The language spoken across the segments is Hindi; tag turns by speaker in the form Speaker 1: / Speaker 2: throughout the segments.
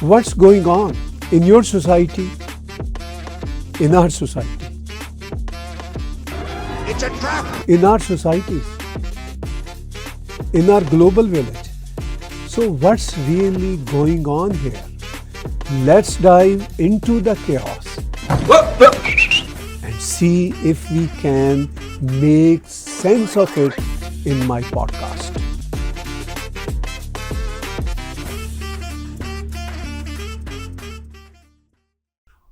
Speaker 1: what's going on in your society, in our society,
Speaker 2: It's a trap.
Speaker 1: in our societies, in our global village. So what's really going on here? Let's dive into the chaos and see if we can make sense of it in my podcast.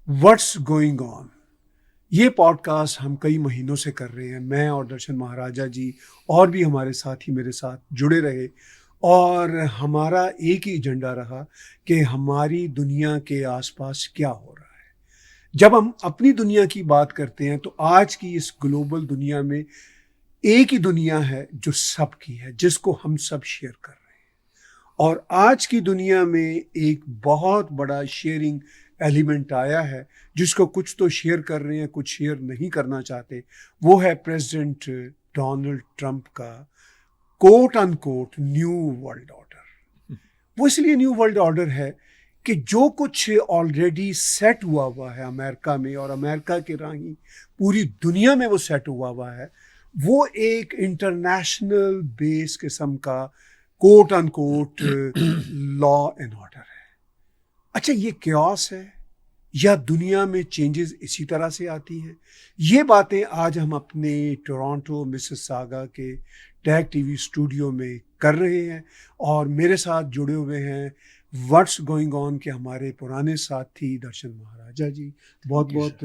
Speaker 1: What's going on? ये पॉडकास्ट हम कई महीनों से कर रहे हैं। मैं और दर्शन महाराजा जी और भी हमारे साथी मेरे साथ जुड़े रहे और हमारा एक ही एजेंडा रहा कि हमारी दुनिया के आसपास क्या हो रहा है। जब हम अपनी दुनिया की बात करते हैं तो आज की इस ग्लोबल दुनिया में एक ही दुनिया है जो सबकी है, जिसको हम सब शेयर कर रहे हैं। और आज की दुनिया में एक बहुत बड़ा शेयरिंग एलिमेंट आया है, जिसको कुछ तो शेयर कर रहे हैं, कुछ शेयर नहीं करना चाहते। वो है प्रेसिडेंट डोनाल्ड ट्रंप का quote unquote new world order. वो इसलिए न्यू वर्ल्ड ऑर्डर है कि जो कुछ ऑलरेडी सेट हुआ है अमेरिका में और अमेरिका के राही पूरी दुनिया में वो सेट हुआ है, वो एक इंटरनेशनल बेस किस्म का quote unquote law and order है। अच्छा, ये क्योस है या दुनिया में चेंजेस इसी तरह से आती हैं? ये बातें आज हम अपने टोरंटो मिसिसागा के टैग टीवी स्टूडियो में कर रहे हैं और मेरे साथ जुड़े हुए हैं व्हाट्स गोइंग ऑन के हमारे पुराने साथी दर्शन महाराजा जी। बहुत बहुत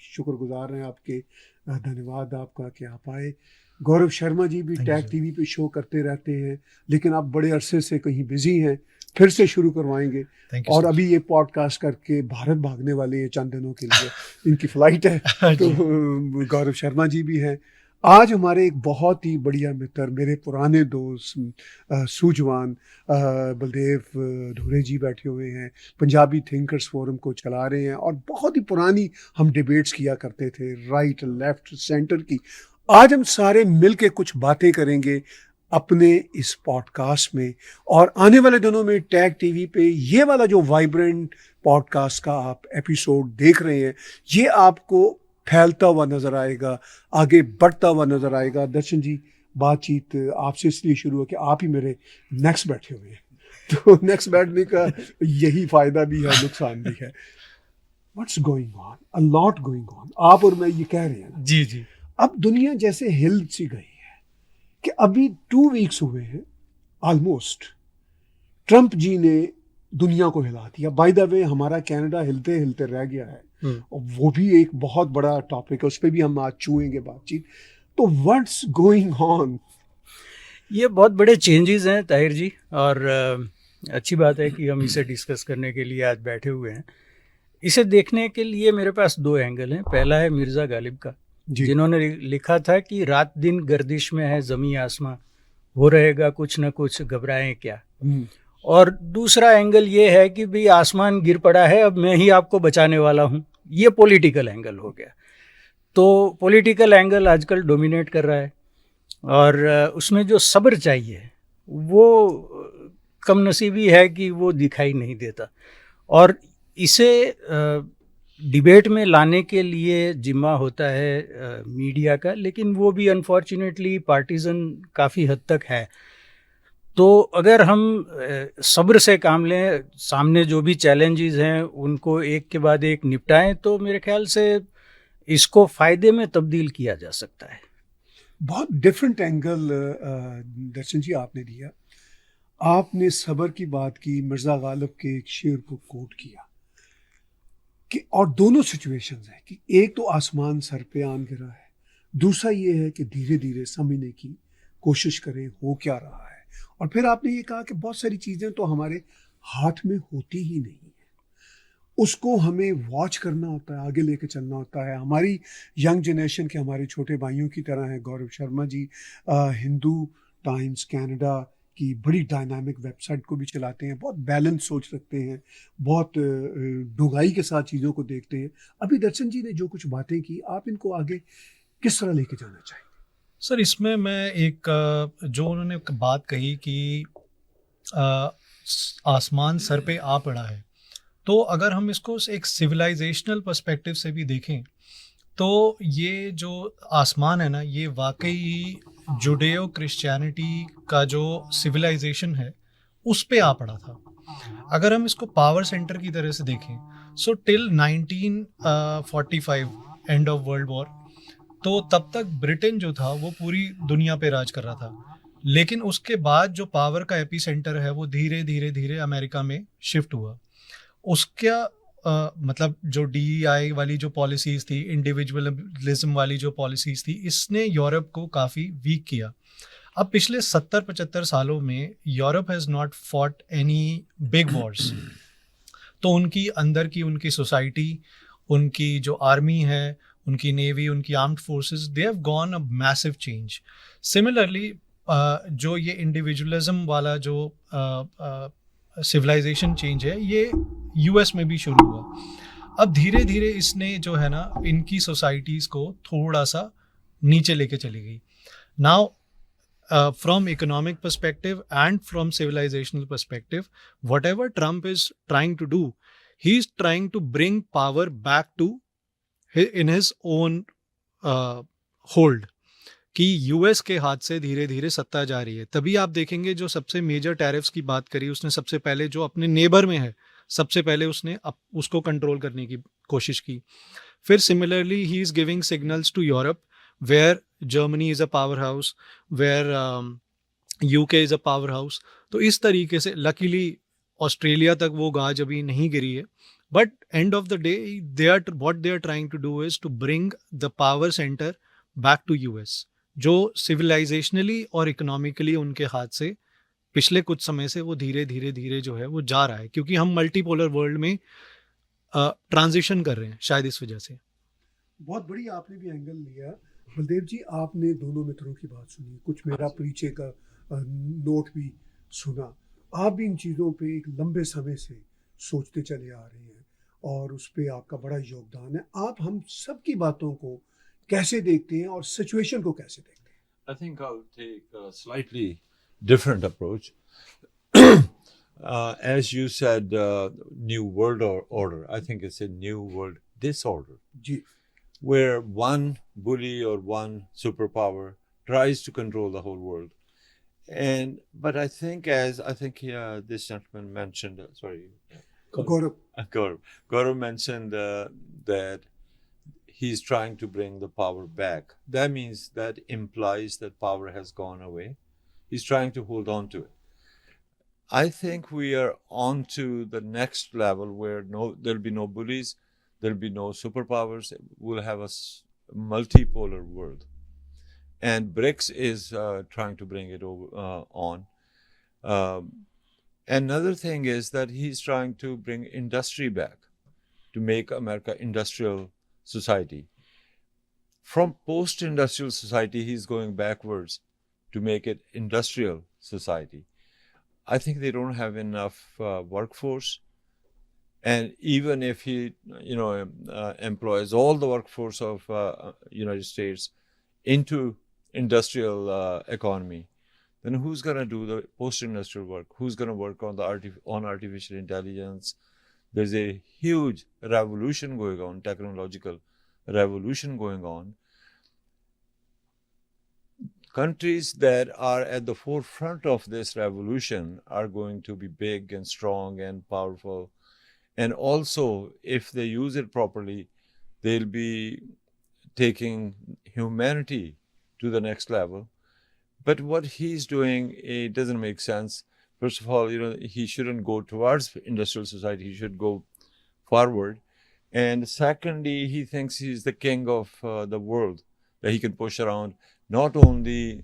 Speaker 1: शुक्रगुजार हैं आपके, धन्यवाद आपका कि आप आए। गौरव शर्मा जी भी टैग टीवी पे शो करते रहते हैं, लेकिन आप बड़े अरसे से कहीं बिजी हैं, फिर से शुरू करवाएंगे और अभी ये पॉडकास्ट करके भारत भागने वाले हैं चंद दिनों के लिए, इनकी फ्लाइट है। तो गौरव शर्मा जी भी हैं। आज हमारे एक बहुत ही बढ़िया मित्र, मेरे पुराने दोस्त सूझवान बलदेव धुरे जी बैठे हुए हैं, पंजाबी थिंकर्स फोरम को चला रहे हैं और बहुत ही पुरानी हम डिबेट्स किया करते थे, राइट लेफ्ट सेंटर की। आज हम सारे मिलके कुछ बातें करेंगे अपने इस पॉडकास्ट में और आने वाले दिनों में टैग टीवी पे ये वाला जो वाइब्रेंट पॉडकास्ट का आप एपिसोड देख रहे हैं, ये आपको फैलता हुआ नजर आएगा, आगे बढ़ता हुआ नजर आएगा। दर्शन जी, बातचीत आपसे इसलिए शुरू है कि आप ही मेरे नेक्स्ट बैठे हुए हैं, तो नेक्स्ट बैठने का यही फायदा भी है, नुकसान भी है। What's going on, a lot going on. आप और मैं ये कह रहे हैं ना,
Speaker 3: जी जी,
Speaker 1: अब दुनिया जैसे हिल सी गई है कि अभी 2 वीक्स हुए हैं ऑलमोस्ट, ट्रंप जी ने दुनिया को हिला दिया। बाय द वे, हमारा कनाडा हिलते हिलते रह गया है और वो भी एक बहुत बड़ा टॉपिक है, उस पर भी हम आज छुएंगे बातचीत। तो व्हाट्स गोइंग ऑन?
Speaker 3: ये बहुत बड़े चेंजेस हैं ताहिर जी, और अच्छी बात है कि हम इसे डिस्कस करने के लिए आज बैठे हुए हैं। इसे देखने के लिए मेरे पास 2 एंगल हैं। पहला है मिर्ज़ा गालिब का, जिन्होंने लिखा था कि रात दिन गर्दिश में है ज़मीं आसमां, हो रहेगा कुछ न कुछ, घबराएं क्या। और दूसरा एंगल ये है कि भाई आसमान गिर पड़ा है, अब मैं ही आपको बचाने वाला हूँ। ये पॉलिटिकल एंगल हो गया। तो पॉलिटिकल एंगल आजकल डोमिनेट कर रहा है और उसमें जो सब्र चाहिए वो कम नसीबी है कि वो दिखाई नहीं देता। और इसे डिबेट में लाने के लिए जिम्मा होता है मीडिया का, लेकिन वो भी अनफॉर्चुनेटली पार्टीजन काफ़ी हद तक है। तो अगर हम सब्र से काम लें, सामने जो भी चैलेंजेस हैं उनको एक के बाद एक निपटाएं, तो मेरे ख्याल से इसको फ़ायदे में तब्दील किया जा सकता है।
Speaker 1: बहुत डिफरेंट एंगल दर्शन जी आपने दिया। आपने सब्र की बात की, मिर्ज़ा गालिब के एक शेर को कोट किया कि और दोनों सिचुएशंस हैं कि एक तो आसमान सर पे आन गिरा है, दूसरा ये है कि धीरे धीरे समझने की कोशिश करें हो क्या रहा है। और फिर आपने ये कहा कि बहुत सारी चीज़ें तो हमारे हाथ में होती ही नहीं है, उसको हमें वॉच करना होता है, आगे लेके चलना होता है। हमारी यंग जनरेशन के हमारे छोटे भाइयों की तरह हैं गौरव शर्मा जी, हिंदू टाइम्स कनाडा की बड़ी डायनामिक वेबसाइट को भी चलाते हैं, बहुत बैलेंस सोच रखते हैं, बहुत डूंघाई के साथ चीज़ों को देखते हैं। अभी दर्शन जी ने जो कुछ बातें की, आप इनको आगे किस तरह लेके जाना चाहिए?
Speaker 4: सर, इसमें मैं एक जो उन्होंने बात कही कि
Speaker 2: आसमान सर पे आ पड़ा है। तो अगर हम इसको एक सिविलाइजेशनल पर्सपेक्टिव से भी देखें तो ये जो आसमान है ना, ये वाकई जुडेओ क्रिश्चियनिटी का जो सिविलाइजेशन है उस पे आ पड़ा था। अगर हम इसको पावर सेंटर की तरह से देखें, so till 1945 end of world war, तो तब तक ब्रिटेन जो था वो पूरी दुनिया पे राज कर रहा था। लेकिन उसके बाद जो पावर का एपी सेंटर है वो धीरे धीरे धीरे अमेरिका में शिफ्ट हुआ। उसका मतलब जो DEI वाली जो पॉलिसीज थी, इंडिविजुअलिज्म वाली जो पॉलिसीज थी, इसने यूरोप को काफ़ी वीक किया। अब पिछले 70-75 सालों में Europe has not fought any big Wars. तो उनकी अंदर की उनकी सोसाइटी, उनकी जो आर्मी है, उनकी नेवी, उनकी armed forces, they have gone a massive change. Similarly जो ये इंडिविजुअलिज्म वाला जो सिविलाइजेशन चेंज है, ये US में भी शुरू हुआ। अब धीरे धीरे इसने जो है ना, इनकी सोसाइटीज़ को थोड़ा सा नीचे लेके चली गई। Now from economic perspective and from civilizational perspective, whatever Trump is trying to do, he's trying to bring power back to in his own hold, कि US के हाथ से धीरे धीरे सत्ता जा रही है। तभी आप देखेंगे जो सबसे मेजर टैरिफ्स की बात करी उसने, सबसे पहले जो अपने नेबर में है, सबसे पहले उसने उसको कंट्रोल करने की कोशिश की। फिर सिमिलरली ही is giving signals to Europe, where Germany is a powerhouse, where UK is a powerhouse। तो इस तरीके से लकीली ऑस्ट्रेलिया तक वो गाज अभी नहीं गिरी है, but end of the day what they are trying to do is to bring the power center back to US, जो सिविलाइजेशनली और इकोनॉमिकली उनके हाथ से पिछले कुछ समय से वो धीरे धीरे धीरे जो है वो जा रहा है, क्योंकि हम मल्टीपोलर वर्ल्ड में ट्रांजिशन कर रहे हैं शायद इस वजह से।
Speaker 1: बहुत बड़ी आपने भी एंगल लिया। बलदेव जी, आपने दोनों मित्रों की बात सुनी, कुछ मेरा परिचय का नोट भी सुना। आप भी इन चीज़ों पे एक लंबे समय से सोचते चले आ रहे हैं और उस पे आपका बड़ा योगदान है। आप हम सब की बातों को कैसे देखते हैं और सिचुएशन को कैसे देखते हैं?
Speaker 4: I think I'll take a slightly different approach. As you said, new world order. I think it's a new world disorder.
Speaker 1: जी,
Speaker 4: where one bully or one superpower tries to control the whole world. But I think this gentleman mentioned, Gaurav mentioned that he's trying to bring the power back. That means that implies that power has gone away. He's trying to hold on to it. I think we are on to the next level where there'll be no bullies. There'll be no superpowers. We'll have a multipolar world. And BRICS is trying to bring it on. Another thing is that he's trying to bring industry back, to make America industrial society. From post-industrial society, he's going backwards to make it industrial society. I think they don't have enough workforce. And even if he, employs all the workforce of United States into industrial economy, then who's going to do the post-industrial work? Who's going to work on artificial intelligence? There's a huge revolution going on, technological revolution going on. Countries that are at the forefront of this revolution are going to be big and strong and powerful. And also, if they use it properly, they'll be taking humanity to the next level. But what he's doing, it doesn't make sense. First of all, he shouldn't go towards industrial society. He should go forward. And secondly, he thinks he's the king of the world, that he can push around not only,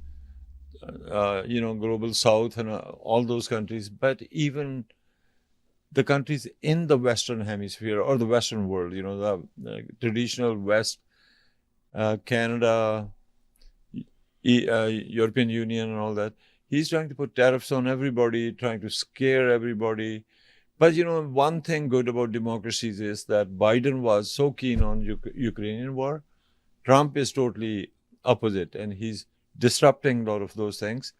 Speaker 4: global south and all those countries, but even the countries in the Western Hemisphere or the Western world, the traditional West, Canada, European Union and all that. He's trying to put tariffs on everybody, trying to scare everybody. But, one thing good about democracies is that Biden was so keen on Ukrainian war. Trump is totally opposite, and he's disrupting a lot of those things.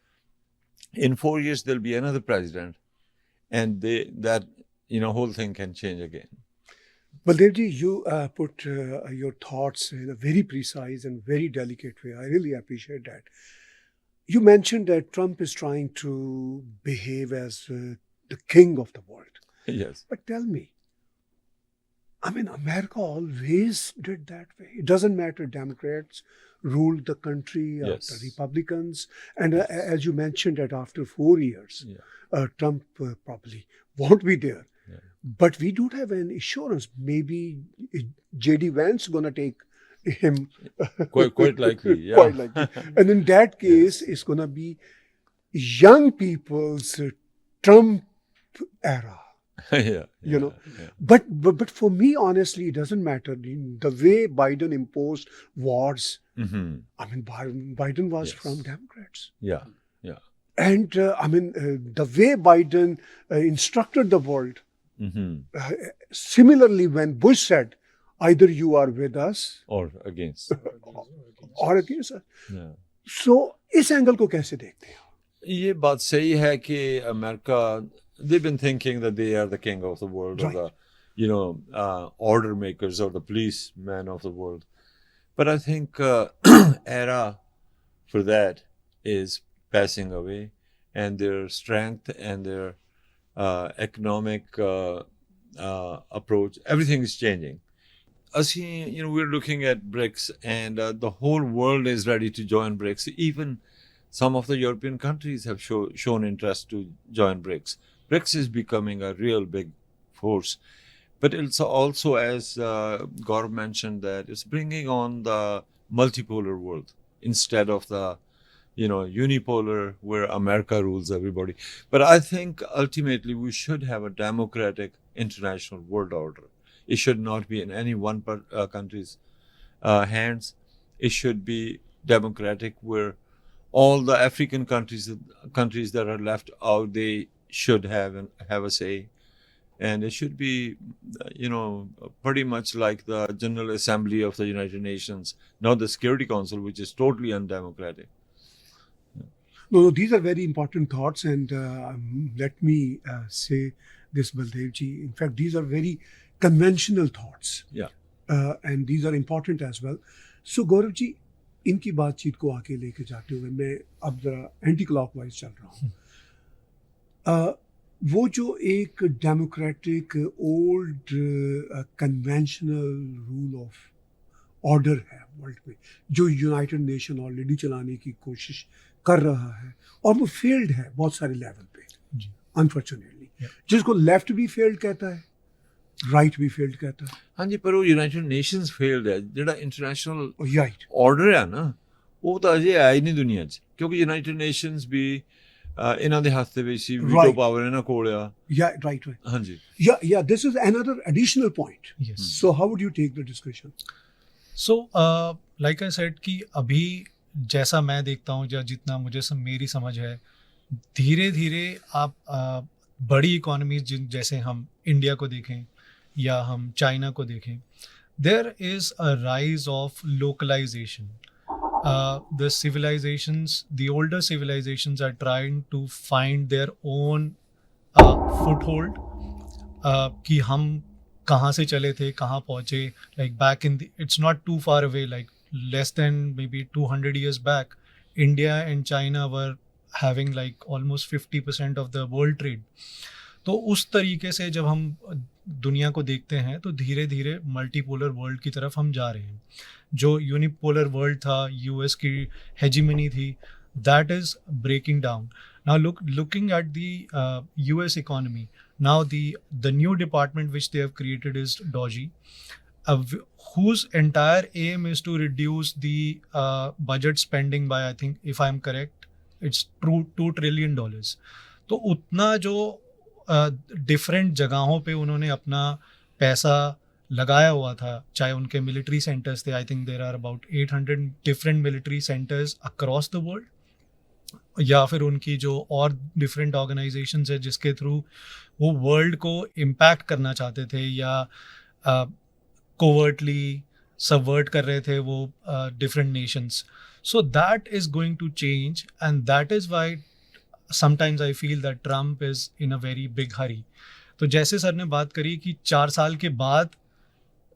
Speaker 4: In 4 years, there'll be another president. and that whole thing can change again.
Speaker 1: Baldevji, you put your thoughts in a very precise and very delicate way. I really appreciate that. You mentioned that Trump is trying to behave as the king of the world.
Speaker 4: Yes.
Speaker 1: But tell me, I mean, America always did that way. It doesn't matter. Democrats ruled the country
Speaker 4: Yes.
Speaker 1: after Republicans. And as you mentioned that after 4 years,
Speaker 4: Yeah.
Speaker 1: Trump probably won't be there.
Speaker 4: Yeah.
Speaker 1: But we don't have an assurance. Maybe J.D. Vance going to take him.
Speaker 4: Quite likely. Yeah.
Speaker 1: Quite likely. And in that case, it's going to be young people's Trump era.
Speaker 4: Yeah.
Speaker 1: You know.
Speaker 4: Yeah.
Speaker 1: But for me, honestly, it doesn't matter. The way Biden imposed wars,
Speaker 4: Mm-hmm.
Speaker 1: I mean, Biden was
Speaker 4: Yes.
Speaker 1: from Democrats.
Speaker 4: Yeah.
Speaker 1: And I mean, the way Biden instructed the world,
Speaker 4: Mm-hmm.
Speaker 1: similarly, when Bush said, either you are with us
Speaker 4: Or against.
Speaker 1: or against us.
Speaker 4: Yeah.
Speaker 1: So, इस एंगल को कैसे देखते हैं?
Speaker 4: ये बात सही है कि America, they've been thinking that they are the king of the world,
Speaker 1: Right.
Speaker 4: or the order makers or the policemen of the world. But I think era for that is passing away, and their strength and their economic approach, everything is changing. ਅਸੀਂ, we're looking at BRICS, and the whole world is ready to join BRICS. Even some of the European countries have shown interest to join BRICS. BRICS is becoming a real big force. But it's also, as Gaurav mentioned, that it's bringing on the multipolar world instead of the, unipolar where America rules everybody. But I think ultimately we should have a democratic international world order. It should not be in any one country's hands. It should be democratic, where all the African countries that are left out, they should have a say. And it should be, pretty much like the General Assembly of the United Nations, not the Security Council, which is totally undemocratic.
Speaker 1: No, these are very important thoughts, and let me say this, Baldevji. In fact, these are very conventional thoughts.
Speaker 4: Yeah.
Speaker 1: And these are important as well. So, Gaurav ji, इनकी बातचीत को आगे लेके जाते हुए मैं अब जरा एंटी क्लॉकवाइज चल रहा हूँ. वो जो एक democratic old conventional rule of order है वर्ल्ड में, जो यूनाइटेड नेशन ऑलरेडी चलाने की कोशिश कर रहा है, और वो फेल्ड है बहुत सारे लेवल पे, अनफॉर्चुनेटली. जिसको लेफ्ट भी फेल्ड कहता है, राइट भी फेल्ड कहता है.
Speaker 4: ਹਾਂਜੀ, ਪਰ ਉਹ ਯੂਨਾਈਟਿਡ ਨੇਸ਼ਨਸ ਫੇਲਡ ਹੈ. ਜਿਹੜਾ ਇੰਟਰਨੈਸ਼ਨਲ
Speaker 1: ਰਾਈਟ
Speaker 4: ਆਰਡਰ ਹੈ ਨਾ, ਉਹ ਤਾਂ ਅਜੇ ਆਇਆ ਹੀ ਨਹੀਂ ਦੁਨੀਆ 'ਚ, ਕਿਉਂਕਿ ਯੂਨਾਈਟਿਡ ਨੇਸ਼ਨਸ ਵੀ ਇਹਨਾਂ ਦੇ ਹੱਥ ਦੇ ਵਿੱਚ ਸੀ, ਵੀਟੋ
Speaker 1: Right.
Speaker 4: ਪਾਵਰ ਇਹਨਾਂ ਕੋਲ ਆ.
Speaker 1: right.
Speaker 4: ਹਾਂਜੀ.
Speaker 1: Yeah, this is another additional point.
Speaker 2: Yes.
Speaker 1: So how would you take the discussion?
Speaker 2: So, like I said कि अभी जैसा मैं देखता हूँ या जितना मुझे मेरी समझ है, धीरे धीरे आप बड़ी इकोनॉमीज जैसे हम इंडिया को देखें या हम चाइना को देखें, there is a rise of localisation. The civilizations, the older civilizations are trying to find their own foothold. कि हम कहाँ से चले थे, कहाँ पहुँचे. Like back in it's not too far away, like less than maybe 200 years back, India and China were having like almost 50% of the world trade. तो उस तरीके से जब हम दुनिया को देखते हैं तो धीरे धीरे मल्टीपोलर वर्ल्ड की तरफ हम जा रहे हैं. जो यूनिपोलर वर्ल्ड था, यूएस की हेजिमनी थी, that is breaking down. Now looking at the US economy, now the new department which they have created is DOGE, whose entire aim is to reduce the budget spending by, I think, if I'm correct, it's $2 trillion. तो उतना जो डिफरेंट जगहों पे उन्होंने अपना पैसा लगाया हुआ था, चाहे उनके मिलिट्री सेंटर्स थे, I think there are about 800 different military centres across the world, या फिर उनकी जो और डिफरेंट ऑर्गेनाइजेशंस है जिसके थ्रू वो वर्ल्ड को इम्पैक्ट करना चाहते थे या कोवर्टली सबवर्ट कर रहे थे वो different nations. So that is going to change, and that is why sometimes I feel that Trump is in a very big hurry. तो जैसे सर ने बात करी कि 4 साल के बाद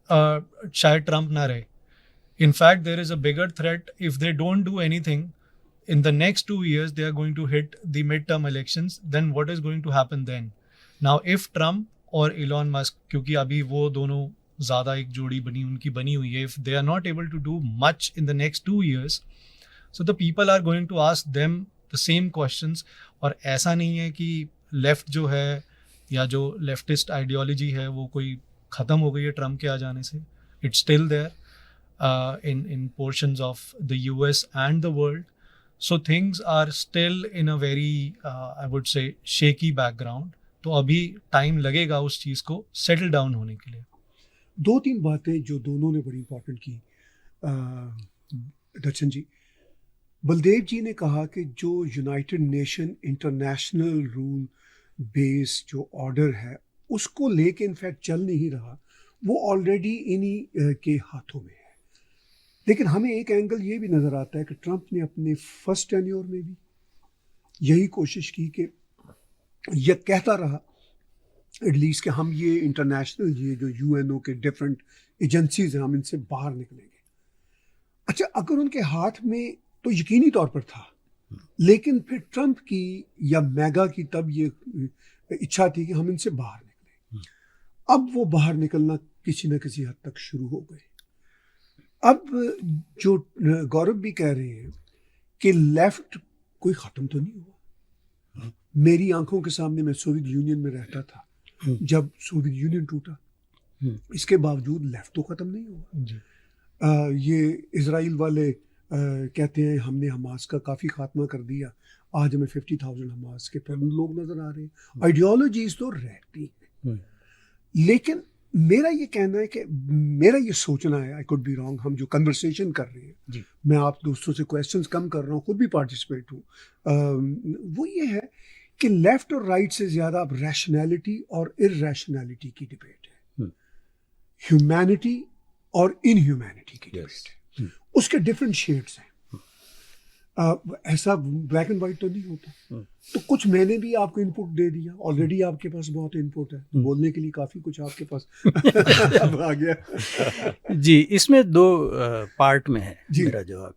Speaker 2: शायद ट्रम्प ना रहे. In fact, there is a bigger threat if they don't do anything. In the next 2 years, they are going to hit the midterm elections. Then what is going to happen then? Now, if Trump और Elon Musk, क्योंकि अभी वो दोनों ज़्यादा एक जोड़ी उनकी बनी हुई है, if they are not able to do much in the next 2 years, so the people are going to ask them the same questions. और ऐसा नहीं है कि लेफ्ट जो है या जो लेफ्टिस्ट आइडियोलॉजी है वो कोई ख़त्म हो गई है ट्रम्प के आ जाने से. It's still there in portions of the US and the world. So things are still in a very I would say shaky background. तो अभी टाइम लगेगा उस चीज़ को सेटल डाउन होने के लिए.
Speaker 1: 2-3 बातें जो दोनों ने बड़ी इंपॉर्टेंट की. दर्शन जी, बलदेव जी ने कहा कि जो United nation international rule base जो ऑर्डर है उसको लेके इनफैक्ट चल नहीं रहा, वो ऑलरेडी इन्हीं के हाथों में है. लेकिन हमें एक एंगल ये भी नज़र आता है कि ट्रंप ने अपने फर्स्ट टेन्योर में भी यही कोशिश की कि यह कहता रहा एटलीस्ट कि हम ये इंटरनेशनल ये जो यूएनओ के डिफरेंट एजेंसीज हैं हम इनसे बाहर निकलेंगे. अच्छा, अगर उनके हाथ में तो यकीनी तौर पर था, लेकिन फिर ट्रंप की या मैगा की तब ये इच्छा थी कि हम इनसे बाहर निकलें. अब वो बाहर निकलना किसी न किसी हद तक शुरू हो गए. अब जो गौरव भी कह रहे हैं कि लेफ्ट कोई ख़त्म तो नहीं हुआ. मेरी आंखों के सामने मैं सोवियत यूनियन में रहता था जब सोवियत यूनियन टूटा, इसके बावजूद लेफ्ट तो ख़त्म नहीं हुआ. ये इजराइल वाले कहते हैं हमने हमास का काफ़ी खात्मा कर दिया, आज हमें 50,000 हमास के फिर लोग नज़र आ रहे हैं. आइडियोलॉजीज तो रहती हैं, लेकिन मेरा ये कहना है कि मेरा ये सोचना है, आई कुड बी रॉन्ग, हम जो कन्वर्सेशन कर रहे हैं, मैं आप दोस्तों से क्वेश्चंस कम कर रहा हूँ, खुद भी पार्टिसिपेट हूँ, वो ये है कि लेफ्ट और राइट से ज़्यादा अब रैशनैलिटी और इररैशनैलिटी की डिबेट है, ह्यूमैनिटी और इनह्यूमैनिटी की डिबेट है. उसके डिफरेंट शेड्स हैं. ऐसा ब्लैक एंड वाइट तो नहीं होता. तो कुछ मैंने भी आपको इनपुट दे दिया, ऑलरेडी आपके पास बहुत इनपुट है, बोलने के लिए काफ़ी कुछ आपके पास अब आ गया.
Speaker 3: जी, इसमें 2 पार्ट में है मेरा जवाब.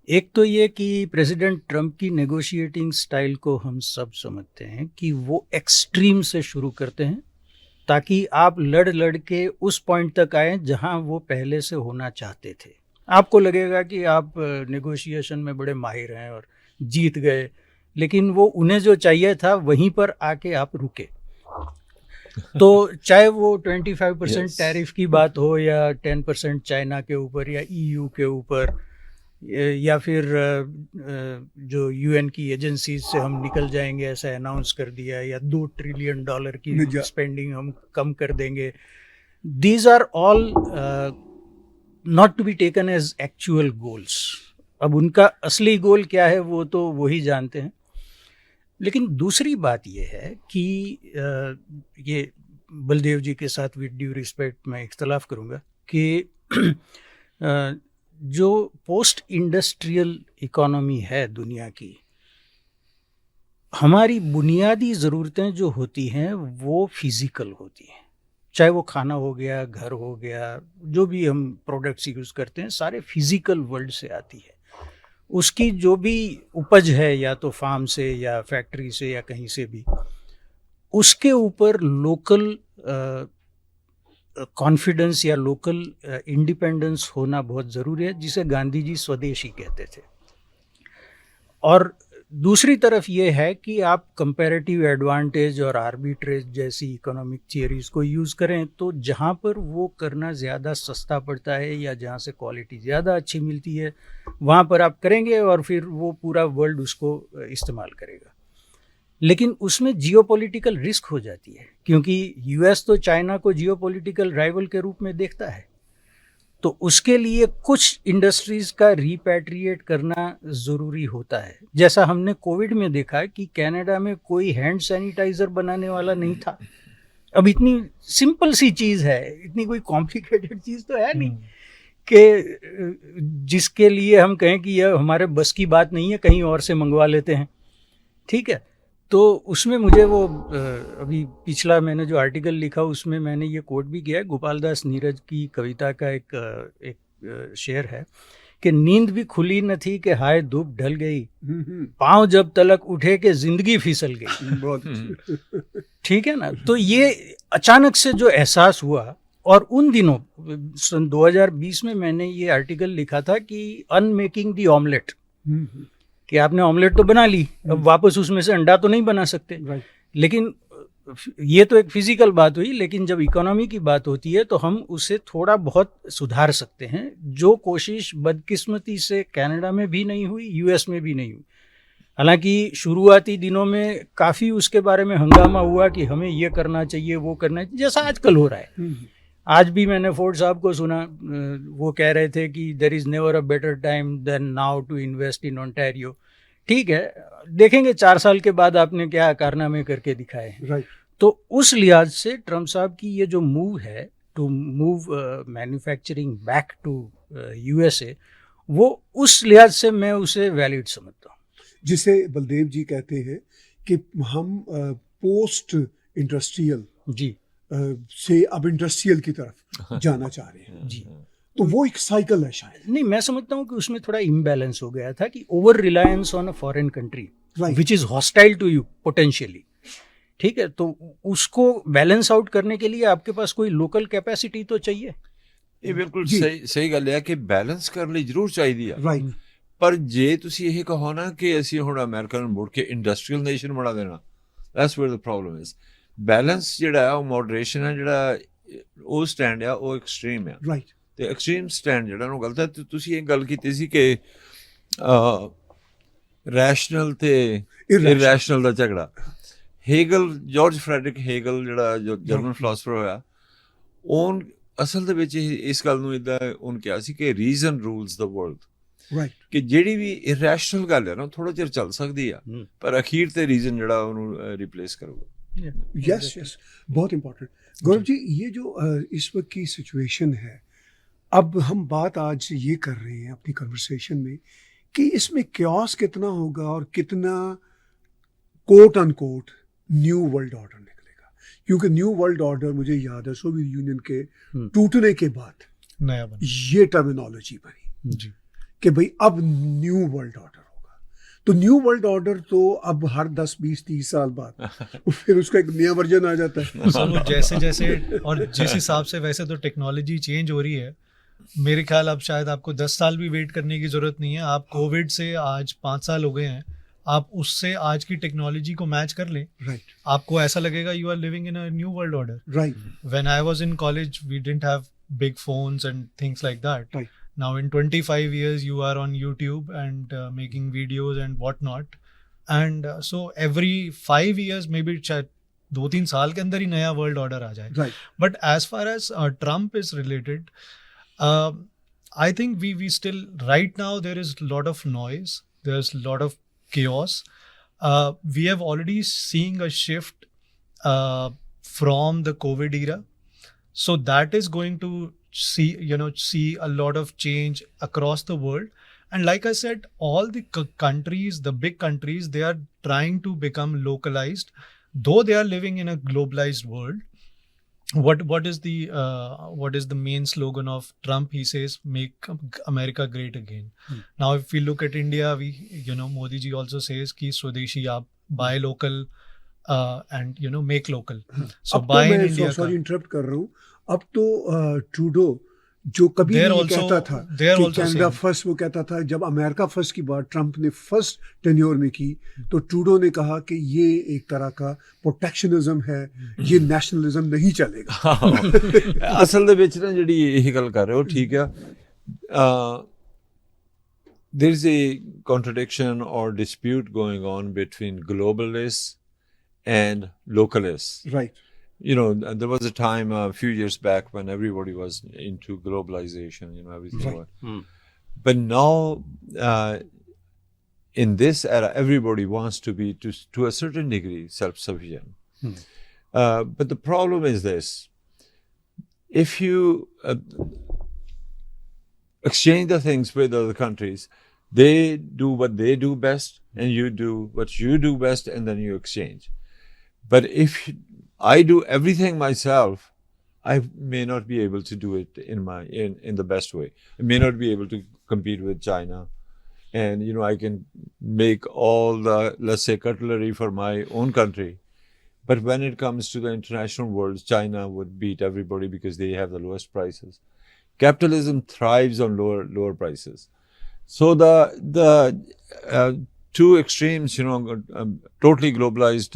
Speaker 3: एक तो ये कि प्रेसिडेंट ट्रंप की नेगोशिएटिंग स्टाइल को हम सब समझते हैं कि वो एक्सट्रीम से शुरू करते हैं ताकि आप लड़ के उस पॉइंट तक आए जहां वो पहले से होना चाहते थे. आपको लगेगा कि आप नेगोशिएशन में बड़े माहिर हैं और जीत गए, लेकिन वो उन्हें जो चाहिए था वहीं पर आके आप रुके. तो चाहे वो 25% टैरिफ की बात हो या 10% चाइना के ऊपर या EU के ऊपर, या फिर जो UN की एजेंसीज से हम निकल जाएंगे ऐसा अनाउंस कर दिया, या $2 ट्रिलियन की स्पेंडिंग हम कम कर देंगे. These are all not to be taken as actual goals. अब उनका असली गोल क्या है वो तो वही जानते हैं. लेकिन दूसरी बात ये है कि ये बलदेव जी के साथ विद ड्यू रिस्पेक्ट मैं इख्तलाफ करूँगा कि जो पोस्ट इंडस्ट्रियल इकोनॉमी है दुनिया की, हमारी बुनियादी ज़रूरतें जो होती हैं वो फिज़िकल होती हैं. चाहे वो खाना हो गया, घर हो गया, जो भी हम प्रोडक्ट्स यूज़ करते हैं सारे फिज़िकल वर्ल्ड से आती है. उसकी जो भी उपज है या तो फार्म से या फैक्ट्री से या कहीं से भी, उसके ऊपर लोकल कॉन्फिडेंस या लोकल इंडिपेंडेंस होना बहुत ज़रूरी है, जिसे गांधी जी स्वदेशी कहते थे. और दूसरी तरफ ये है कि आप कंपैरेटिव एडवांटेज और आर्बिट्रेज जैसी इकोनॉमिक थियरीज़ को यूज़ करें तो जहाँ पर वो करना ज़्यादा सस्ता पड़ता है या जहाँ से क्वालिटी ज़्यादा अच्छी मिलती है वहाँ पर आप करेंगे और फिर वो पूरा वर्ल्ड उसको इस्तेमाल करेगा. लेकिन उसमें जियोपॉलिटिकल रिस्क हो जाती है, क्योंकि US तो चाइना को जियोपॉलिटिकल राइवल के रूप में देखता है. तो उसके लिए कुछ इंडस्ट्रीज़ का रिपैट्रिएट करना ज़रूरी होता है. जैसा हमने कोविड में देखा कि कनाडा में कोई हैंड सैनिटाइज़र बनाने वाला नहीं था. अब इतनी सिंपल सी चीज़ है, इतनी कोई कॉम्प्लिकेटेड चीज़ तो है नहीं कि जिसके लिए हम कहें कि यह हमारे बस की बात नहीं है, कहीं और से मंगवा लेते हैं. ठीक है, तो उसमें मुझे वो अभी पिछला मैंने जो आर्टिकल लिखा उसमें मैंने ये कोट भी किया है, गोपाल दास नीरज की कविता का एक शेर है कि नींद भी खुली न थी कि हाय धूप ढल गई, पाँव जब तलक उठे कि जिंदगी फिसल गई।
Speaker 1: बहुत अच्छी।
Speaker 3: ठीक है ना। तो ये अचानक से जो एहसास हुआ, और उन दिनों सन 2020 में मैंने ये आर्टिकल लिखा था कि अनमेकिंग दी ऑमलेट, कि आपने ऑमलेट तो बना ली, अब वापस उसमें से अंडा तो नहीं बना सकते।
Speaker 1: राइट।
Speaker 3: लेकिन ये तो एक फिजिकल बात हुई, लेकिन जब इकोनॉमी की बात होती है तो हम उसे थोड़ा बहुत सुधार सकते हैं, जो कोशिश बदकिस्मती से कनाडा में भी नहीं हुई, यूएस में भी नहीं हुई। हालांकि शुरुआती दिनों में काफ़ी उसके बारे में हंगामा हुआ कि हमें ये करना चाहिए, वो करना चाहिए, जैसा आजकल हो रहा है। आज भी मैंने फोर्ड साहब को सुना, वो कह रहे थे कि there is never a better time than now to invest in Ontario. ठीक है, देखेंगे 4 साल के बाद आपने क्या कारनामे करके दिखाए हैं।
Speaker 1: राइट।
Speaker 3: तो उस लिहाज से ट्रम्प साहब की ये जो मूव है to move manufacturing back to USA, वो उस लिहाज से मैं उसे वैलिड समझता हूँ।
Speaker 1: जिसे बलदेव जी कहते हैं कि हम पोस्ट इंडस्ट्रियल
Speaker 3: जी
Speaker 1: से अब इंडस्ट्रियल की तरफ जाना चाह रहे हैं।
Speaker 3: जी।
Speaker 1: तो वो एक साइकिल है शायद।
Speaker 3: नहीं, मैं समझता हूँ कि उसमें थोड़ा इम्बैलेंस हो गया था कि over reliance on a foreign country which is hostile to you potentially. ठीक है, तो उसको बैलेंस आउट करने के लिए आपके पास कोई लोकल कैपेसिटी तो चाहिए।
Speaker 4: ਇਹ ਬਿਲਕੁਲ ਸਹੀ ਗੱਲ ਹੈ ਕਿ ਬੈਲੈਂਸ ਕਰਨ ਲਈ ਜ਼ਰੂਰ ਚਾਹੀਦੀ ਆ।
Speaker 1: ਰਾਈਟ।
Speaker 4: ਪਰ ਜੇ ਤੁਸੀਂ ਇਹ ਕਹੋ ਨਾ ਕਿ ਅਸੀਂ ਹੁਣ ਅਮਰੀਕਾ ਨੂੰ ਮੁੜ ਕੇ ਇੰਡਸਟਰੀਅਲ ਨੇਸ਼ਨ ਬਣਾ ਦੇਣਾ, that's wear the problem is. Balance ਜਿਹੜਾ ਹੈ ਉਹ ਮੋਡਰੇਸ਼ਨ ਹੈ, ਜਿਹੜਾ ਉਹ ਸਟੈਂਡ ਆ ਉਹ ਐਕਸਟ੍ਰੀਮ ਆ।
Speaker 1: ਰਾਈਟ।
Speaker 4: ਤੇ ਐਕਸਟ੍ਰੀਮ ਸਟੈਂਡ ਜਿਹੜਾ ਉਹ ਗਲਤ ਹੈ। ਤੇ ਤੁਸੀਂ ਇਹ ਗੱਲ ਕੀਤੀ ਸੀ ਕਿ ਰੈਸ਼ਨਲ ਤੇ ਇਰੈਸ਼ਨਲ ਦਾ ਝਗੜਾ। ਹੇਗਲ, ਜਾਰਜ ਫਰੈਡਰਿਕ ਹੇਗਲ ਜਿਹੜਾ ਜੋ ਜਰਮਨ ਫਿਲਾਸਫਰ ਹੋਇਆ, ਉਹ ਅਸਲ ਦੇ ਵਿੱਚ ਇਸ ਗੱਲ ਨੂੰ ਇੱਦਾਂ ਉਹਨੇ ਕਿਹਾ ਸੀ ਕਿ ਰੀਜ਼ਨ ਰੂਲਸ ਦਾ ਵਰਲਡ।
Speaker 1: ਰਾਈਟ।
Speaker 4: ਕਿ ਜਿਹੜੀ ਵੀ ਇਰੈਸ਼ਨਲ ਗੱਲ ਹੈ ਨਾ ਥੋੜਾ ਚਿਰ ਚੱਲ ਸਕਦੀ ਆ, ਪਰ ਅਖੀਰ ਤੇ ਰੀਜ਼ਨ ਜਿਹੜਾ ਉਹਨੂੰ ਰਿਪਲੇਸ ਕਰੂਗਾ।
Speaker 1: यस यस, बहुत इम्पोर्टेंट। गौरव जी, ये जो इस वक्त की सिचुएशन है, अब हम बात आज ये कर रहे हैं अपनी कन्वर्सेशन में कि इसमें क्योस कितना होगा और कितना quote unquote new world order निकलेगा। क्योंकि न्यू वर्ल्ड ऑर्डर मुझे याद है सोवियत यूनियन के टूटने के बाद
Speaker 2: नया बना
Speaker 1: ये टर्मिनोलॉजी बनी
Speaker 2: जी
Speaker 1: कि भाई अब न्यू वर्ल्ड ऑर्डर होगा। तो न्यू वर्ल्ड ऑर्डर तो अब हर 10 20 30 साल बाद फिर उसका एक नया वर्जन आ जाता है।
Speaker 2: सब जैसे जैसे और जिस हिसाब से वैसे तो टेक्नोलॉजी चेंज हो रही है, मेरे ख्याल अब शायद आपको 10 साल भी वेट करने की ज़रूरत नहीं है। आप कोविड से आज 5 साल हो गए हैं, आप उससे आज की टेक्नोलॉजी को मैच कर लें,
Speaker 1: राइट।
Speaker 2: आपको ऐसा लगेगा you are living in a new world order.
Speaker 1: Right.
Speaker 2: When I was in college, we didn't have big phones and things like that.
Speaker 1: Right.
Speaker 2: Now in 25 years, you are on YouTube and making videos and whatnot. And so every 5 years, maybe 2-3 साल के अंदर ही नया वर्ल्ड ऑर्डर आ जाए।
Speaker 1: Right.
Speaker 2: But as far as Trump is related, I think we still, right now there is a lot of noise, there's a lot of chaos. We have already seen a shift from the COVID era. So that is going to see a lot of change across the world. And like I said, all the countries, the big countries, they are trying to become localized, though they are living in a globalized world. What is the main slogan of Trump? He says, "Make America great again." Now, if we look at India, Modi ji also says कि स्वदेशी आप buy local and make local. So
Speaker 1: अब
Speaker 2: buy
Speaker 1: तो
Speaker 2: in
Speaker 1: मैं
Speaker 2: India.
Speaker 1: सॉरी इंटरप्ट कर रहा हूँ। अब तो ट्रूडो जो कभी
Speaker 2: They're
Speaker 1: नहीं
Speaker 2: also-
Speaker 1: कहता था
Speaker 2: they're
Speaker 1: कि
Speaker 2: also
Speaker 1: कनाडा
Speaker 2: saying-
Speaker 1: फर्स्ट, वो कहता था जब अमेरिका फर्स्ट की बात ट्रंप ने फर्स्ट टेन्योर में की तो ट्रूडो ने कहा कि ये एक तरह का प्रोटेक्शनिज्म है, ये नेशनलिज्म नहीं चलेगा।
Speaker 4: ਅਸਲ ਦੇ ਵਿੱਚ ਨਾ ਜਿਹੜੀ ਇਹ ਗੱਲ ਕਰ ਰਹੇ ਹੋ ਠੀਕ ਆ, there is a contradiction or dispute going on between globalists and localists.
Speaker 1: Right.
Speaker 4: There was a time a few years back when everybody was into globalization, everything
Speaker 1: Right.
Speaker 4: was. But now, in this era, everybody wants to be, to a certain degree, self-sufficient. But the problem is this. If you exchange the things with other countries, They do what they do best, and you do what you do best, and then you exchange. But if I do everything myself, I may not be able to do it in the best way. I may not be able to compete with China. And, you know, I can make all the, let's say, cutlery for my own country. But when it comes to the international world, China would beat everybody because they have the lowest prices. Capitalism thrives on lower prices. So the two extremes, you know, totally globalized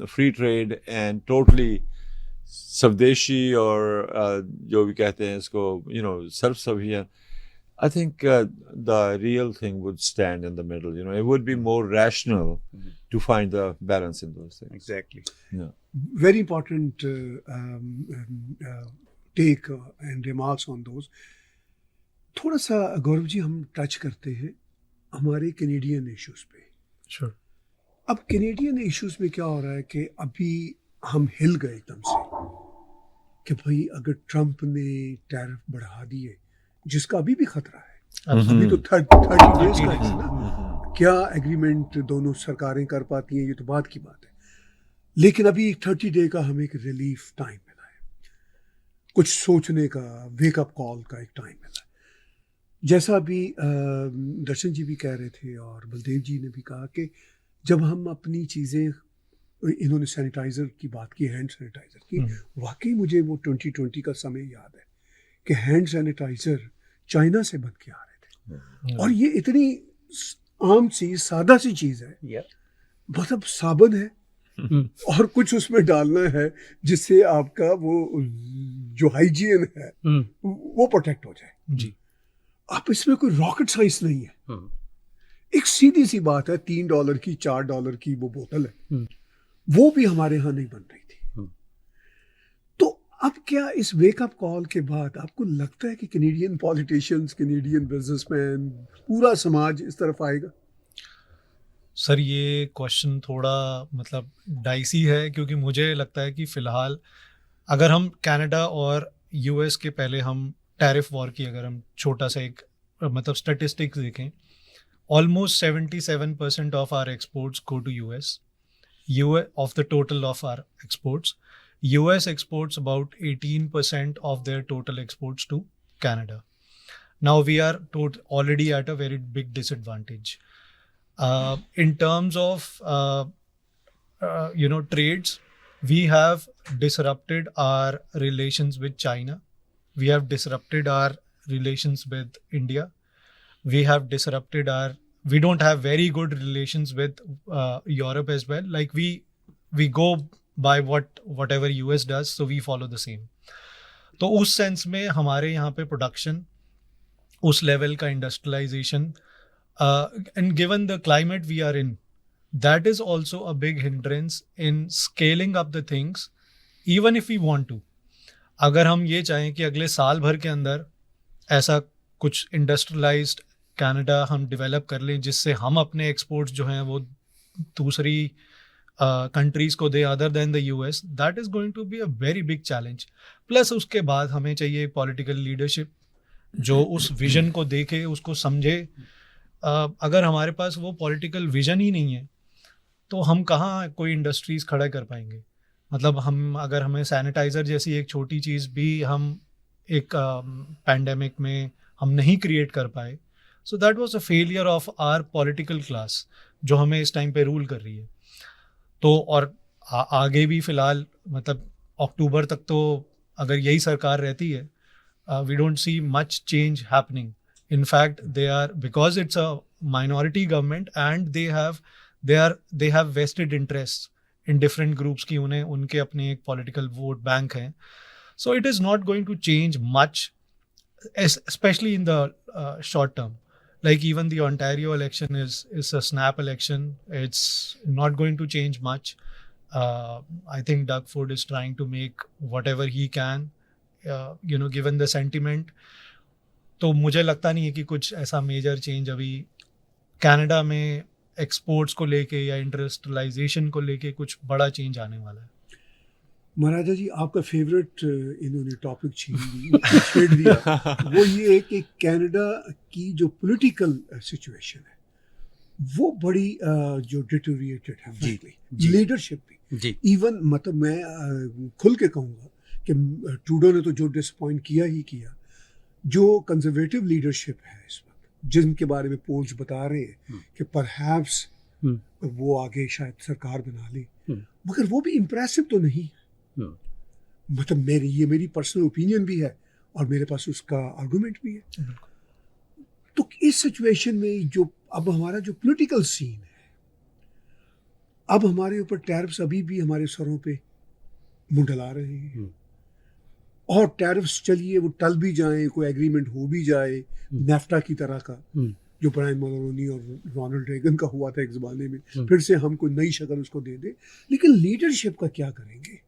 Speaker 4: free trade and totally स्वदेशी और जो भी कहते हैं इसको, you know, self-sufficient. I think the real thing would stand in the middle. You know, it would be more rational to find the balance in those things.
Speaker 3: Exactly.
Speaker 4: Yeah.
Speaker 1: Very important take and remarks on those. थोड़ा सा गौरव जी हम टच करते हैं हमारे कैनेडियन इश्यूज पे.
Speaker 2: Sure.
Speaker 1: अब कैनेडियन इश्यूज में क्या हो रहा है कि अभी हम हिल गए एकदम से कि भाई अगर ट्रम्प ने टैरिफ बढ़ा दिए, जिसका अभी भी खतरा है, अभी तो 30 डेज का है ना, क्या एग्रीमेंट दोनों सरकारें कर पाती हैं ये तो बात की बात है, लेकिन अभी 30 डे का हमें एक रिलीफ टाइम मिला है, कुछ सोचने का, वेकअप कॉल का एक टाइम मिला है. जैसा अभी दर्शन जी भी कह रहे थे और बलदेव जी ने भी कहा कि जब हम अपनी चीज़ें, इन्होंने सैनिटाइज़र की बात की, हैंड सैनिटाइज़र की, वाकई मुझे वो 2020 का समय याद है कि हैंड सैनिटाइज़र चाइना से बन के आ रहे थे. और ये इतनी आम चीज़, सादा सी चीज़ है, मतलब साबुन है और कुछ उसमें डालना है जिससे आपका वो जो हाइजीन है वो प्रोटेक्ट हो जाए.
Speaker 2: जी.
Speaker 1: आप इसमें कोई रॉकेट साइंस नहीं है, एक सीधी सी बात है. $3 की, $4 की वो बोतल है, वो भी हमारे यहाँ नहीं बन रही थी. तो अब क्या इस वेकअप कॉल के बाद आपको लगता है कि कैनेडियन पॉलिटिशियंस, कैनेडियन बिजनेसमैन, पूरा समाज इस तरफ आएगा?
Speaker 2: सर ये क्वेश्चन थोड़ा मतलब डाइसी है, क्योंकि मुझे लगता है कि फ़िलहाल अगर हम कनाडा और यूएस के, पहले हम टैरिफ वॉर की अगर हम छोटा सा एक मतलब स्टैटिस्टिक्स देखें, almost 77% of our exports go to US. of the total of our exports, US exports about 18% of their total exports to Canada. Now we are already at a very big disadvantage. In terms of trades, we have disrupted our relations with China. We have disrupted our relations with India. We have disrupted we don't have very good relations with Europe as well. Like we go by whatever US does, so we follow the same. तो उस सेंस में हमारे यहाँ पे प्रोडक्शन, उस लेवल का industrialisation, and given the climate we are in, that is also a big hindrance in scaling up the things, even if we want to. अगर हम ये चाहें कि अगले साल भर के अंदर ऐसा कुछ इंडस्ट्रियलाइज्ड कनाडा हम डेवलप कर लें जिससे हम अपने एक्सपोर्ट्स जो हैं वो दूसरी कंट्रीज़ को दे other than the US, that is going to be a very big challenge. Plus उसके बाद हमें चाहिए पॉलिटिकल लीडरशिप जो उस विजन को देखे, उसको समझे. अगर हमारे पास वो पॉलिटिकल विजन ही नहीं है तो हम कहाँ कोई इंडस्ट्रीज़ खड़ा कर पाएंगे. मतलब अगर हमें सैनिटाइज़र जैसी एक छोटी चीज़ भी हम एक पैंडेमिक में हम नहीं क्रिएट कर पाए, so that was a failure of our political class जो हमें इस टाइम पे रूल कर रही है. तो और आगे भी फ़िलहाल मतलब अक्टूबर तक तो अगर यही सरकार रहती है, we don't see much change happening. In fact they are, because it's a minority government and they have vested interest in different groups की, उन्हें उनके अपने एक पॉलिटिकल वोट बैंक हैं. So it is not going to change much, especially in the short term. Like even the Ontario election is a snap election. It's not going to change much. I think Doug Ford is trying to make whatever he can, given the sentiment. तो मुझे लगता नहीं है कि कुछ ऐसा मेजर चेंज अभी कनाडा में एक्सपोर्ट्स को लेके या इंडस्ट्रियलाइजेशन को लेके कुछ बड़ा चेंज आने वाला है.
Speaker 1: महाराजा जी, आपका फेवरेट इन्होंने टॉपिक छेड़ दिया। वो ये है कि कनाडा की जो पॉलिटिकल सिचुएशन है वो बड़ी जो डिटोरिएटेड है,
Speaker 3: जी,
Speaker 1: फ्रैंकली लीडरशिप भी
Speaker 3: जी
Speaker 1: इवन, मतलब मैं खुल के कहूँगा कि ट्रूडो ने तो जो डिसअपॉइंट किया ही किया। जो कंजर्वेटिव लीडरशिप है इस वक्त, जिनके बारे में पोल्स बता रहे हैं कि परहैप्स वो आगे शायद सरकार बना ले, मगर वो भी इम्प्रेसिव तो नहीं। मतलब मेरी पर्सनल ओपिनियन भी है और मेरे पास उसका आर्गुमेंट भी है। तो इस सिचुएशन में जो अब हमारा जो पॉलिटिकल सीन है, अब हमारे ऊपर टैरिफ्स अभी भी हमारे सरों पे मुंडला रहे हैं, और टैरिफ्स चलिए वो टल भी जाएं, कोई एग्रीमेंट हो भी जाए नेफ्टा की तरह का, जो ब्रायन मल्रोनी और रोनाल्ड रेगन का हुआ था एक ज़माने में, फिर से हम कोई नई शक्ल उसको दे दे, लेकिन लीडरशिप का क्या करेंगे?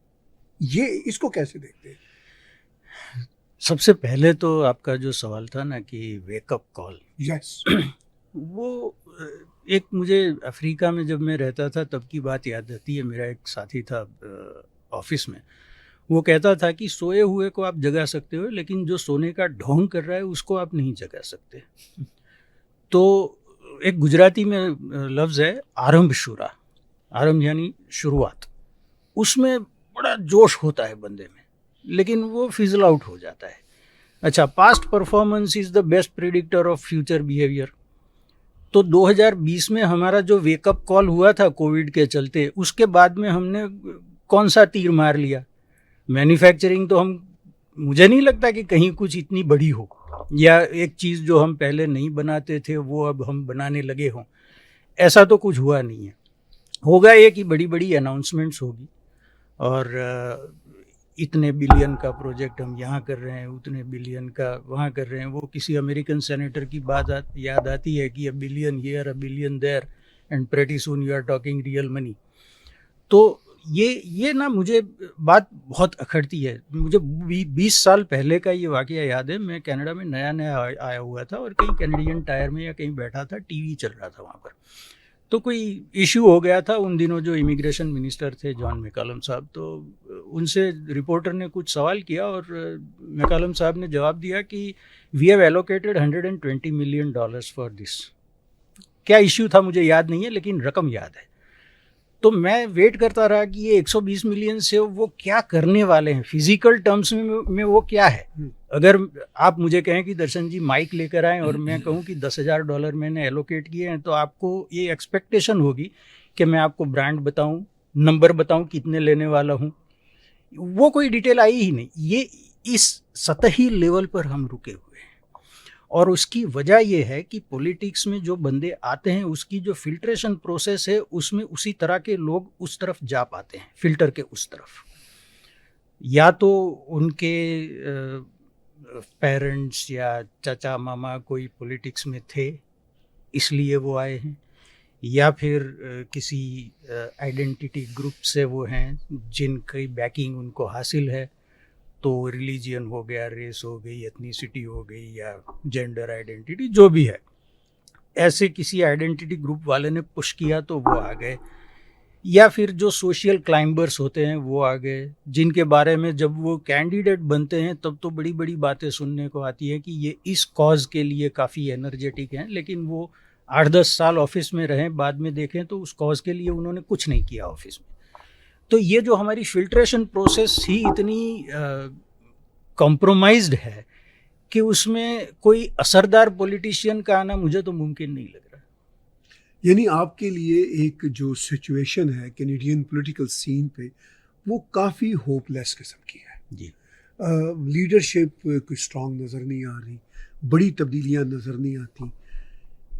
Speaker 1: ये इसको कैसे देखते हैं?
Speaker 3: सबसे पहले तो आपका जो सवाल था ना कि वेकअप कॉल,
Speaker 1: यस,
Speaker 3: वो एक मुझे अफ्रीका में जब मैं रहता था तब की बात याद आती है। मेरा एक साथी था ऑफिस में, वो कहता था कि सोए हुए को आप जगा सकते हो, लेकिन जो सोने का ढोंग कर रहा है उसको आप नहीं जगा सकते। तो एक गुजराती में लफ्ज़ है आरंभ शुरा, आरंभ यानी शुरुआत। उसमें बड़ा जोश होता है बंदे में, लेकिन वो फिजल आउट हो जाता है। अच्छा, past performance is the best predictor of future behaviour. तो 2020 में हमारा जो वेकअप कॉल हुआ था कोविड के चलते, उसके बाद में हमने कौन सा तीर मार लिया? मैन्युफैक्चरिंग तो मुझे नहीं लगता कि कहीं कुछ इतनी बड़ी हो, या एक चीज़ जो हम पहले नहीं बनाते थे वो अब हम बनाने लगे हों, ऐसा तो कुछ हुआ नहीं है। होगा ये कि बड़ी बड़ी अनाउंसमेंट्स होगी और इतने बिलियन का प्रोजेक्ट हम यहाँ कर रहे हैं, उतने बिलियन का वहाँ कर रहे हैं। वो किसी अमेरिकन सेनेटर की बात याद आती है कि a billion here, a billion there, and pretty soon you are talking real money. तो ये ना मुझे बात बहुत अखड़ती है। मुझे 20 साल पहले का ये वाकया याद है। मैं कनाडा में नया आया हुआ था और कहीं कैनेडियन टायर में या कहीं बैठा था, टीवी चल रहा था वहाँ पर। तो कोई इशू हो गया था उन दिनों। जो इमिग्रेशन मिनिस्टर थे जॉन मैकालम साहब, तो उनसे रिपोर्टर ने कुछ सवाल किया और मैकालम साहब ने जवाब दिया कि we have allocated $120 million for this. क्या इशू था मुझे याद नहीं है, लेकिन रकम याद है। तो मैं वेट करता रहा कि ये 120 मिलियन से वो क्या करने वाले हैं, फिजिकल टर्म्स में वो क्या है। अगर आप मुझे कहें कि दर्शन जी माइक लेकर आएँ और मैं कहूँ कि $10,000 मैंने एलोकेट किए हैं, तो आपको ये एक्सपेक्टेशन होगी कि मैं आपको ब्रांड बताऊं, नंबर बताऊं कितने लेने वाला हूं। वो कोई डिटेल आई ही नहीं। ये इस सतही लेवल पर हम रुके हुए हैं, और उसकी वजह ये है कि पॉलिटिक्स में जो बंदे आते हैं उसकी जो फिल्ट्रेशन प्रोसेस है उसमें उसी तरह के लोग उस तरफ जा पाते हैं, फिल्टर के उस तरफ। या तो उनके पेरेंट्स या चाचा मामा कोई पॉलिटिक्स में थे इसलिए वो आए हैं, या फिर किसी आइडेंटिटी ग्रुप से वो हैं जिनकी बैकिंग उनको हासिल है। तो रिलीजियन हो गया, रेस हो गई, एथनिसिटी हो गई, या जेंडर आइडेंटिटी, जो भी है, ऐसे किसी आइडेंटिटी ग्रुप वाले ने पुश किया तो वो आ गए। या फिर जो सोशल क्लाइंबर्स होते हैं वो आ गए, जिनके बारे में जब वो कैंडिडेट बनते हैं तब तो बड़ी बड़ी बातें सुनने को आती है कि ये इस कॉज के लिए काफ़ी एनर्जेटिक हैं, लेकिन वो 8-10 साल ऑफिस में रहें, बाद में देखें तो उस कॉज के लिए उन्होंने कुछ नहीं किया ऑफिस में। तो ये जो हमारी फिल्ट्रेशन प्रोसेस ही इतनी कॉम्प्रोमाइज्ड है कि उसमें कोई असरदार पॉलिटिशियन का आना मुझे तो मुमकिन नहीं लग रहा।
Speaker 1: यानी आपके लिए एक जो सिचुएशन है कैनेडियन पॉलिटिकल सीन पे, वो काफ़ी होपलेस किस्म की है
Speaker 3: जी।
Speaker 1: लीडरशिप कोई स्ट्रांग नज़र नहीं आ रही, बड़ी तब्दीलियां नज़र नहीं आती।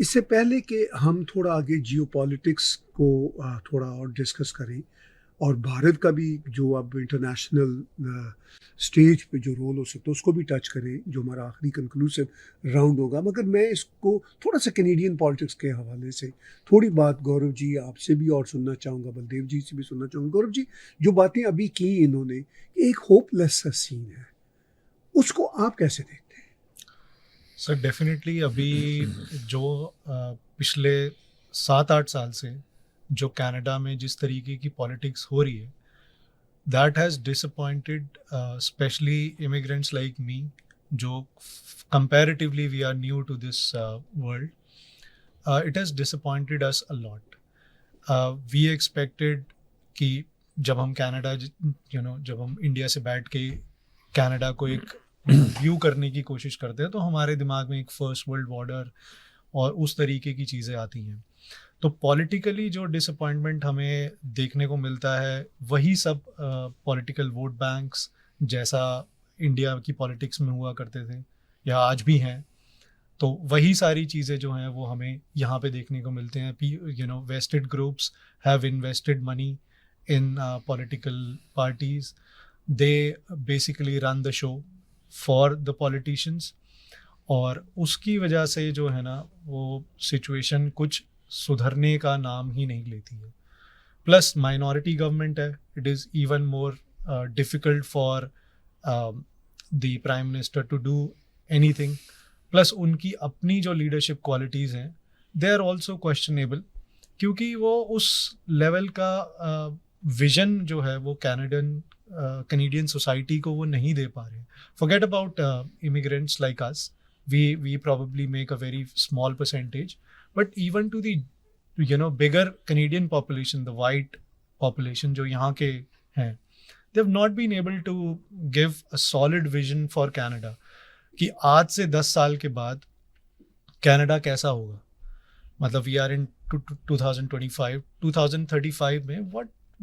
Speaker 1: इससे पहले कि हम थोड़ा आगे जियोपॉलिटिक्स को थोड़ा और डिस्कस करें, और भारत का भी जो अब इंटरनेशनल स्टेज पे जो रोल हो सकता है उसको भी टच करें, जो हमारा आखिरी कंक्लूसिव राउंड होगा, मगर मैं इसको थोड़ा सा कैनेडियन पॉलिटिक्स के हवाले से थोड़ी बात गौरव जी आपसे भी और सुनना चाहूँगा, बलदेव जी से भी सुनना चाहूँगा। गौरव जी, जो बातें अभी की इन्होंने, एक होपलेस सा सीन है, उसको आप कैसे देखते हैं?
Speaker 2: सर डेफिनेटली अभी जो पिछले 7-8 साल से जो कनाडा में जिस तरीके की पॉलिटिक्स हो रही है, that has disappointed especially immigrants like me, जो comparatively we are new to this world. It has disappointed us a lot. We expected कि जब हम कनाडा जब हम इंडिया से बैठ के कनाडा को एक व्यू करने की कोशिश करते हैं तो हमारे दिमाग में एक फर्स्ट वर्ल्ड बॉर्डर और उस तरीके की चीज़ें आती हैं. तो पॉलिटिकली जो डिसअपॉइंटमेंट हमें देखने को मिलता है वही सब पॉलिटिकल वोट बैंक्स जैसा इंडिया की पॉलिटिक्स में हुआ करते थे या आज भी हैं. तो वही सारी चीज़ें जो हैं वो हमें यहाँ पे देखने को मिलते हैं. Vested groups have invested money in political parties. They basically run the show for the politicians. और उसकी वजह से जो है ना वो सिचुएशन कुछ सुधरने का नाम ही नहीं लेती है. प्लस माइनॉरिटी गवर्नमेंट है. It is even more difficult for the prime minister to do anything. Plus उनकी अपनी जो लीडरशिप क्वालिटीज़ हैं दे आर ऑल्सो क्वेश्चनेबल, क्योंकि वो उस लेवल का विजन जो है वो कैनेडियन सोसाइटी को वो नहीं दे पा रहे. Forget about immigrants like us. We probably make a very small percentage, but even to the bigger Canadian population, the white population जो यहाँ के हैं, they have not been able to give a solid vision for Canada कि आज से 10 साल के बाद कनाडा कैसा होगा. मतलब we are in 2025, 2035 में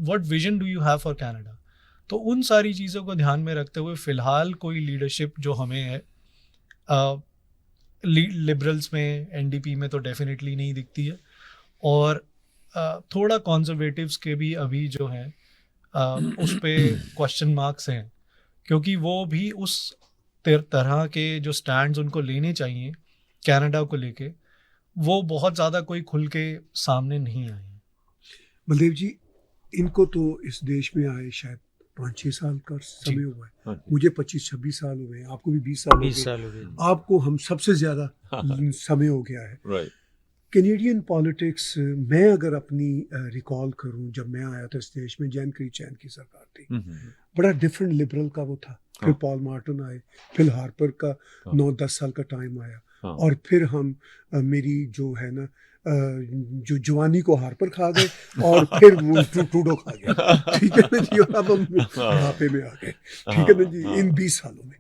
Speaker 2: what vision do you have for Canada? तो उन सारी चीज़ों को ध्यान में रखते हुए फ़िलहाल कोई लीडरशिप जो हमें है लिबरल्स में, एनडीपी में तो डेफिनेटली नहीं दिखती है. और थोड़ा कॉन्जर्वेटिव्स के भी अभी जो हैं उस पे क्वेश्चन मार्क्स हैं, क्योंकि वो भी उस तरह के जो स्टैंड्स उनको लेने चाहिए कनाडा को लेके वो बहुत ज़्यादा कोई खुल के सामने नहीं आए हैं.
Speaker 1: बलदेव जी, इनको तो इस देश में आए शायद 5-6 साल का समय हुआ है. मुझे 25-26 साल हुए हैं. आपको भी 20 साल हो गए. आपको हम सबसे ज़्यादा समय हो गया है. कैनेडियन पॉलिटिक्स मैं अगर अपनी रिकॉल करूं, जब मैं आया था इस देश में जैन क्री चैन की सरकार थी. बड़ा डिफरेंट लिबरल का वो था. फिर पॉल मार्टन आए, फिर हार्पर का 9-10 साल का टाइम आया. और फिर हम मेरी जो है ना जो जवानी को हार्पर खा गए और फिर ट्रूडो खा गया. ठीक है ना जी. और अब हम बुढ़ापे में आ गए. ठीक है ना जी. इन 20 सालों में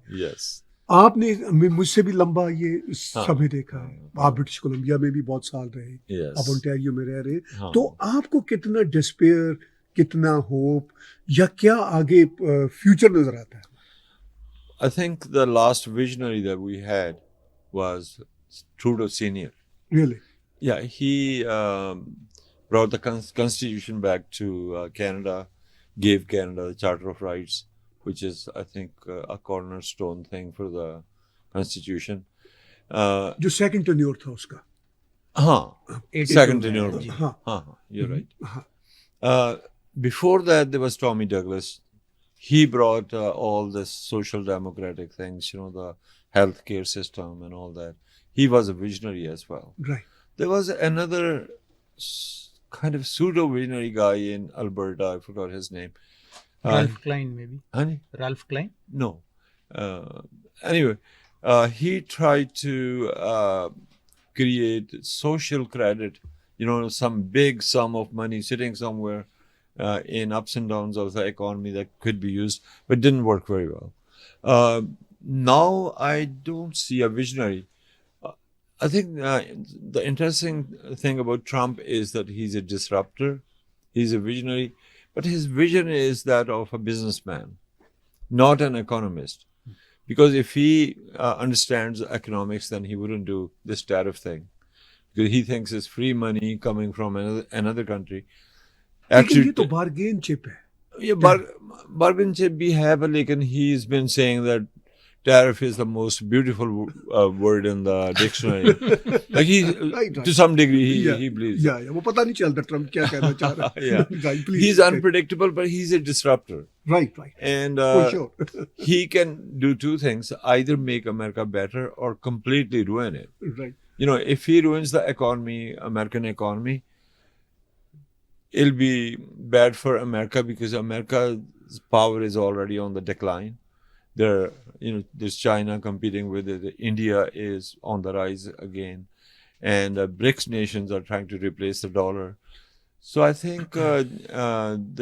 Speaker 1: आपने मुझसे भी लंबा ये समय देखा है. आप ब्रिटिश कोलंबिया में भी बहुत साल रहे, आप ओंटारियो में रह रहे. तो आपको कितना डिस्पेयर, कितना होप या क्या आगे फ्यूचर नजर आता है?
Speaker 4: I think the last visionary that we had was Trudeau Senior.
Speaker 1: Really?
Speaker 4: Yeah, he brought the constitution back to Canada, gave Canada the Charter of Rights, which is, I think, a cornerstone thing for the constitution.
Speaker 1: जो second tenure था उसका.
Speaker 4: हाँ, second tenure. हाँ, you're right. Before that, there was Tommy Douglas. He brought all this social democratic things, the healthcare system and all that. He was a visionary as well.
Speaker 1: Right.
Speaker 4: There was another kind of pseudo-visionary guy in Alberta. I forgot his name.
Speaker 3: Ralph Klein, maybe.
Speaker 4: Honey?
Speaker 3: Ralph Klein?
Speaker 4: No. Anyway, he tried to create social credit, some big sum of money sitting somewhere in ups and downs of the economy that could be used, but didn't work very well. Now I don't see a visionary. I think the interesting thing about Trump is that he's a disruptor. He's a visionary, but his vision is that of a businessman, not an economist. Because if he understands economics, then he wouldn't do this tariff thing. Because he thinks it's free money coming from another country.
Speaker 1: Actually, ये तो bargain chip है.
Speaker 4: ये bargain chip भी है, but लेकिन he's been saying that tariff is the most beautiful word in the dictionary. Like right. To some degree, he believes.
Speaker 1: Yeah. वो पता नहीं चलता Trump क्या कहना चाह रहा है.
Speaker 4: Yeah.
Speaker 1: Right, please.
Speaker 4: He's unpredictable, but he's a disruptor.
Speaker 1: Right.
Speaker 4: And
Speaker 1: for sure.
Speaker 4: he can do two things: either make America better or completely ruin it.
Speaker 1: Right.
Speaker 4: If he ruins the economy, American economy, it'll be bad for America because America's power is already on the decline. There's China competing with it. India is on the rise again, and BRICS nations are trying to replace the dollar. So I think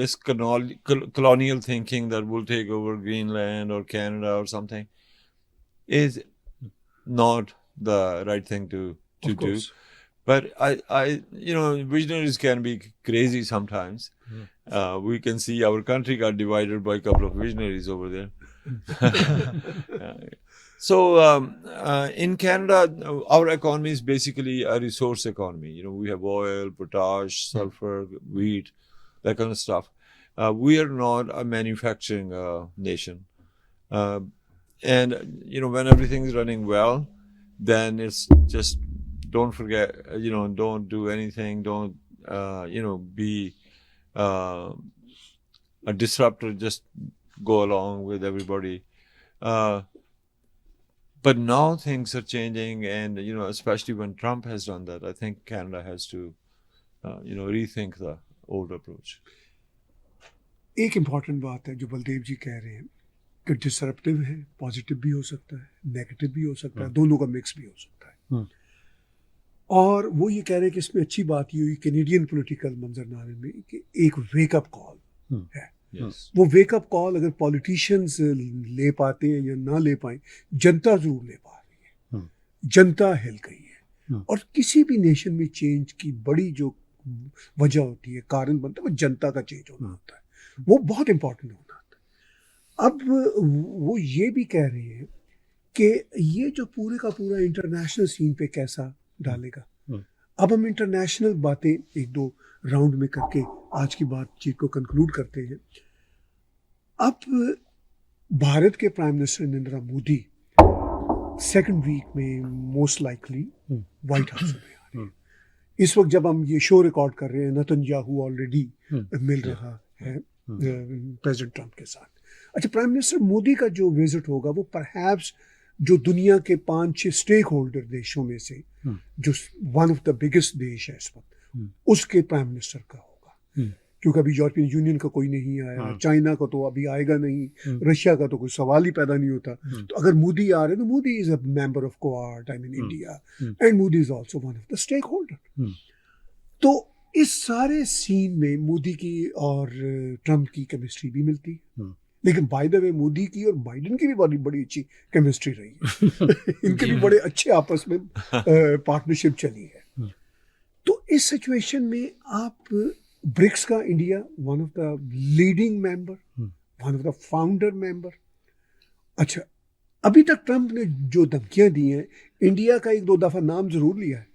Speaker 4: this colonial thinking that will take over Greenland or Canada or something is not the right thing to
Speaker 1: Of
Speaker 4: do.
Speaker 1: course.
Speaker 4: But visionaries can be crazy sometimes. We can see our country got divided by a couple of visionaries over there. So in Canada, our economy is basically a resource economy. We have oil, potash, sulfur, wheat, that kind of stuff. We are not a manufacturing nation. And when everything is running well, then it's just don't forget, don't do anything. Don't, be a disruptor. Just go along with everybody. But now things are changing, and especially when Trump has done that, I think Canada has to, rethink the old approach.
Speaker 1: एक इम्पॉर्टेंट बात है जो बलदेव जी कह रहे हैं कि डिसरप्टिव है, पॉजिटिव भी हो सकता है, नेगेटिव भी हो सकता है, दोनों का मिक्स भी हो सकता है। और वो ये कह रहे हैं कि इसमें अच्छी बात ये हुई कैनेडियन पॉलिटिकल मंजरनामे में कि एक वेकअप कॉल है।
Speaker 4: Yes.
Speaker 1: वो वेकअप कॉल अगर पॉलिटिशियंस ले पाते हैं या ना ले पाए, जनता जरूर ले पा रही है। जनता हिल गई है। और किसी भी नेशन में चेंज की बड़ी जो वजह होती है, कारण बनता है, वो जनता का चेंज होना होता है। वो बहुत इंपॉर्टेंट होता है। अब वो ये भी कह रहे हैं कि ये जो पूरे का पूरा इंटरनेशनल सीन पे कैसा डालेगा। अब हम इंटरनेशनल बातें एक दो राउंड में करके आज की बातचीत को कंक्लूड करते हैं। अब भारत के prime minister Narendra Modi second week में मोस्ट लाइकली व्हाइट हाउस में आ रहे हैं। इस वक्त जब हम ये शो रिकॉर्ड कर रहे हैं, नेतन्याहू ऑलरेडी मिल रहा है प्रेसिडेंट ट्रंप के साथ। अच्छा, प्राइम मिनिस्टर मोदी का जो विजिट होगा वो परहैप्स जो दुनिया के 5-6 स्टेक होल्डर देशों में से जो वन ऑफ द बिगेस्ट देश है इस वक्त, उसके प्राइम मिनिस्टर का होगा। क्योंकि अभी यूरोपियन यूनियन का कोई नहीं आया, चाइना का तो अभी आएगा नहीं, रशिया का तो कोई सवाल ही पैदा नहीं होता। तो अगर मोदी आ रहे हैं तो Modi is a member of Quad, I mean India, and Modi is also one of the stakeholder. तो इस सारे सीन में मोदी की और ट्रंप की केमिस्ट्री भी मिलती है। लेकिन बाय द वे मोदी की और बाइडेन की भी बड़ी अच्छी केमिस्ट्री रही है। इनके भी बड़े अच्छे आपस में पार्टनरशिप चली है। तो इस सिचुएशन में आप ब्रिक्स का India one of the leading member, one of the founder member. अच्छा, अभी तक ट्रंप ने जो धमकियां दी हैं, इंडिया का 1-2 दफा नाम जरूर लिया है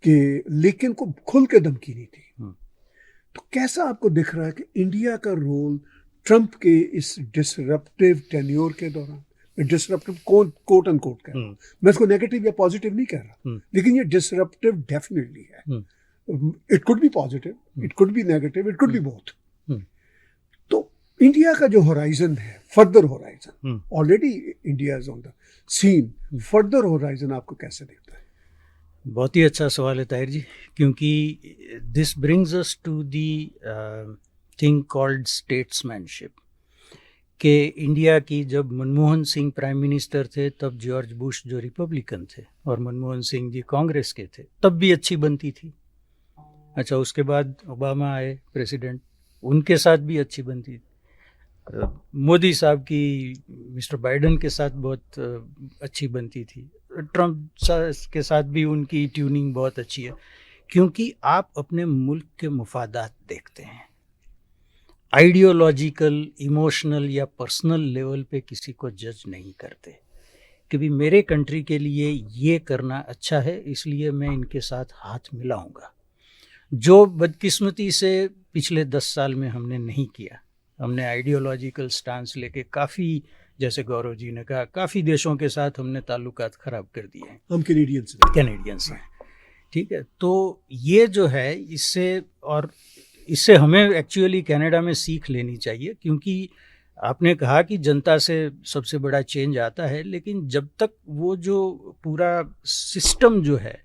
Speaker 1: कि, लेकिन को खुल के धमकी नहीं थी। तो कैसा आपको दिख रहा है कि इंडिया का रोल ट्रंप के इस डिसरप्टिव टेन्योर के दौरान, डिसरप्टिव कोट एंड कोट कह रहा हूं, मैं इसको नेगेटिव या पॉजिटिव नहीं कह रहा, लेकिन ये डिसरप्टिव डेफिनेटली है। It could be positive, it could be negative, it could be both. तो इंडिया का जो होराइजन है, further horizon, already India is on the scene, further horizon आपको कैसे दिखता है?
Speaker 3: बहुत ही अच्छा सवाल है ताहिर जी, क्योंकि this brings us to the thing called statesmanship. कि इंडिया की जब मनमोहन सिंह प्राइम मिनिस्टर थे तब जॉर्ज बुश जो रिपब्लिकन थे और मनमोहन सिंह जी कांग्रेस के थे, तब भी अच्छी बनती थी। अच्छा, उसके बाद ओबामा आए प्रेसिडेंट, उनके साथ भी अच्छी बनती थी। मोदी साहब की मिस्टर बाइडेन के साथ बहुत अच्छी बनती थी। ट्रंप के साथ भी उनकी ट्यूनिंग बहुत अच्छी है, क्योंकि आप अपने मुल्क के मुफादात देखते हैं। आइडियोलॉजिकल, इमोशनल या पर्सनल लेवल पे किसी को जज नहीं करते कि भी मेरे कंट्री के लिए ये करना अच्छा है, इसलिए मैं इनके साथ हाथ मिलाऊंगा। जो बदकिस्मती से पिछले 10 साल में हमने नहीं किया। हमने आइडियोलॉजिकल स्टांस लेके काफ़ी, जैसे गौरव जी ने कहा, काफ़ी देशों के साथ हमने ताल्लुकात ख़राब कर दिए हैं।
Speaker 1: हम कैनेडियंस हैं,
Speaker 3: ठीक है। तो ये जो है, इससे हमें एक्चुअली कनाडा में सीख लेनी चाहिए, क्योंकि आपने कहा कि जनता से सबसे बड़ा चेंज आता है, लेकिन जब तक वो जो पूरा सिस्टम जो है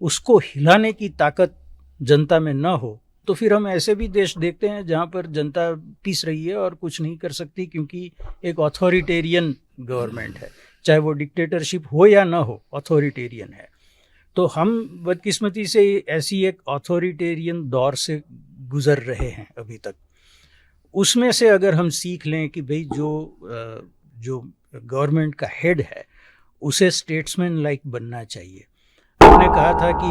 Speaker 3: उसको हिलाने की ताकत जनता में ना हो, तो फिर हम ऐसे भी देश देखते हैं जहाँ पर जनता पीस रही है और कुछ नहीं कर सकती, क्योंकि एक ऑथोरिटेरियन गवर्नमेंट है, चाहे वो डिक्टेटरशिप हो या ना हो, ऑथोरिटेरियन है। तो हम बदकिस्मती से ऐसी एक ऑथोरिटेरियन दौर से गुजर रहे हैं अभी तक। उसमें से अगर हम सीख लें कि भाई जो गवर्नमेंट का हेड है उसे स्टेट्समैन लाइक बनना चाहिए। आपने कहा था कि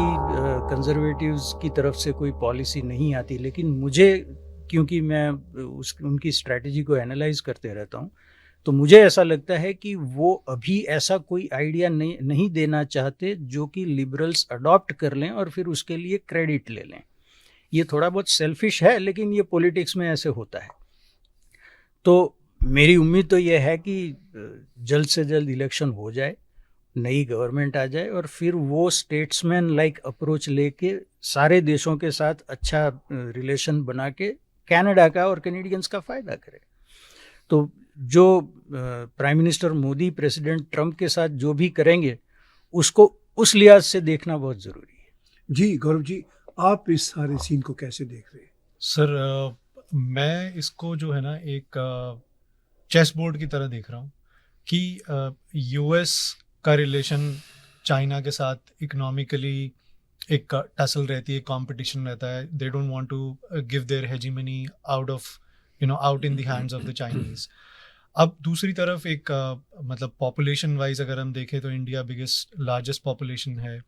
Speaker 3: कंजर्वेटिव्स की तरफ से कोई पॉलिसी नहीं आती, लेकिन मुझे, क्योंकि मैं उनकी स्ट्रैटेजी को एनालाइज करते रहता हूँ, तो मुझे ऐसा लगता है कि वो अभी ऐसा कोई आइडिया नहीं देना चाहते जो कि लिबरल्स अडॉप्ट कर लें और फिर उसके लिए क्रेडिट ले लें। ये थोड़ा बहुत सेल्फिश है, लेकिन ये पॉलिटिक्स में ऐसे होता है। तो मेरी उम्मीद तो ये है कि जल्द से जल्द इलेक्शन हो जाए, नई गवर्नमेंट आ जाए और फिर वो स्टेट्समैन लाइक अप्रोच लेके सारे देशों के साथ अच्छा रिलेशन बना के कनाडा का और कैनेडियंस का फ़ायदा करे। तो जो prime minister Modi president Trump के साथ जो भी करेंगे उसको उस लिहाज से देखना बहुत ज़रूरी है।
Speaker 1: जी गौरव जी, आप इस सारे सीन को कैसे देख रहे हैं?
Speaker 2: सर मैं इसको जो है ना एक चेस बोर्ड की तरह देख रहा हूँ कि यूएस का रिलेशन चाइना के साथ इकोनॉमिकली एक टसल रहती है, कंपटीशन रहता है। They don't want to give their hegemony out in the hands of the Chinese. अब दूसरी तरफ एक मतलब पॉपुलेशन वाइज अगर हम देखें तो इंडिया लार्जेस्ट पॉपुलेशन है,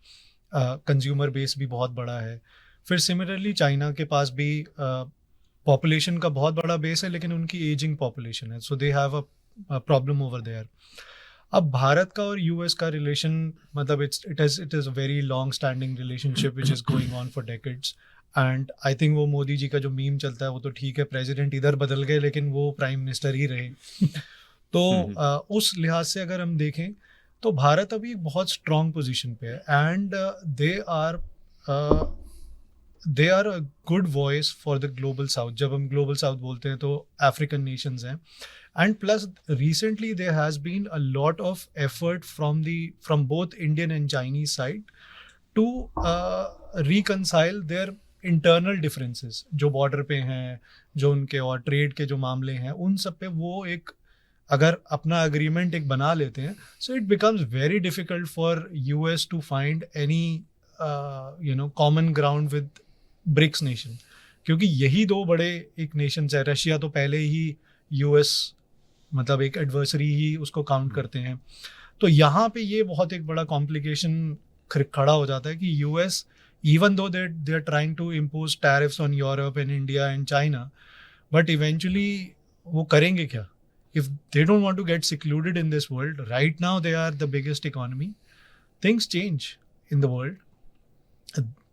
Speaker 2: कंज्यूमर बेस भी बहुत बड़ा है। फिर सिमिलरली चाइना के पास भी पॉपुलेशन का बहुत बड़ा बेस है, लेकिन उनकी एजिंग पॉपुलेशन है, so they have a problem over there. अब भारत का और यूएस का रिलेशन मतलब it is a very long standing relationship which is going on for decades. And I think वो मोदी जी का जो मीम चलता है वो तो ठीक है, प्रेसिडेंट इधर बदल गए लेकिन वो प्राइम मिनिस्टर ही रहे। तो उस लिहाज से अगर हम देखें तो भारत अभी बहुत स्ट्रॉन्ग पोजीशन पे है and they are a good voice for the global south. जब हम ग्लोबल साउथ बोलते हैं तो अफ्रीकन नेशंस हैं। And plus, recently there has been a lot of effort from both Indian and Chinese side to reconcile their internal differences जो border पे हैं, जो उनके और trade के जो मामले हैं, उन सब पे वो एक अगर अपना agreement एक बना लेते हैं, so it becomes very difficult for US to find any common ground with BRICS nation, क्योंकि यही दो बड़े एक nations है। रशिया तो पहले ही US मतलब एक एडवर्सरी ही उसको काउंट करते हैं। तो यहाँ पे ये बहुत एक बड़ा कॉम्प्लिकेशन खड़ा हो जाता है कि US even though they are trying to impose tariffs on Europe and India and China, but eventually वो करेंगे क्या if they don't want to get secluded in this world. Right now they are the biggest economy, things change in the world,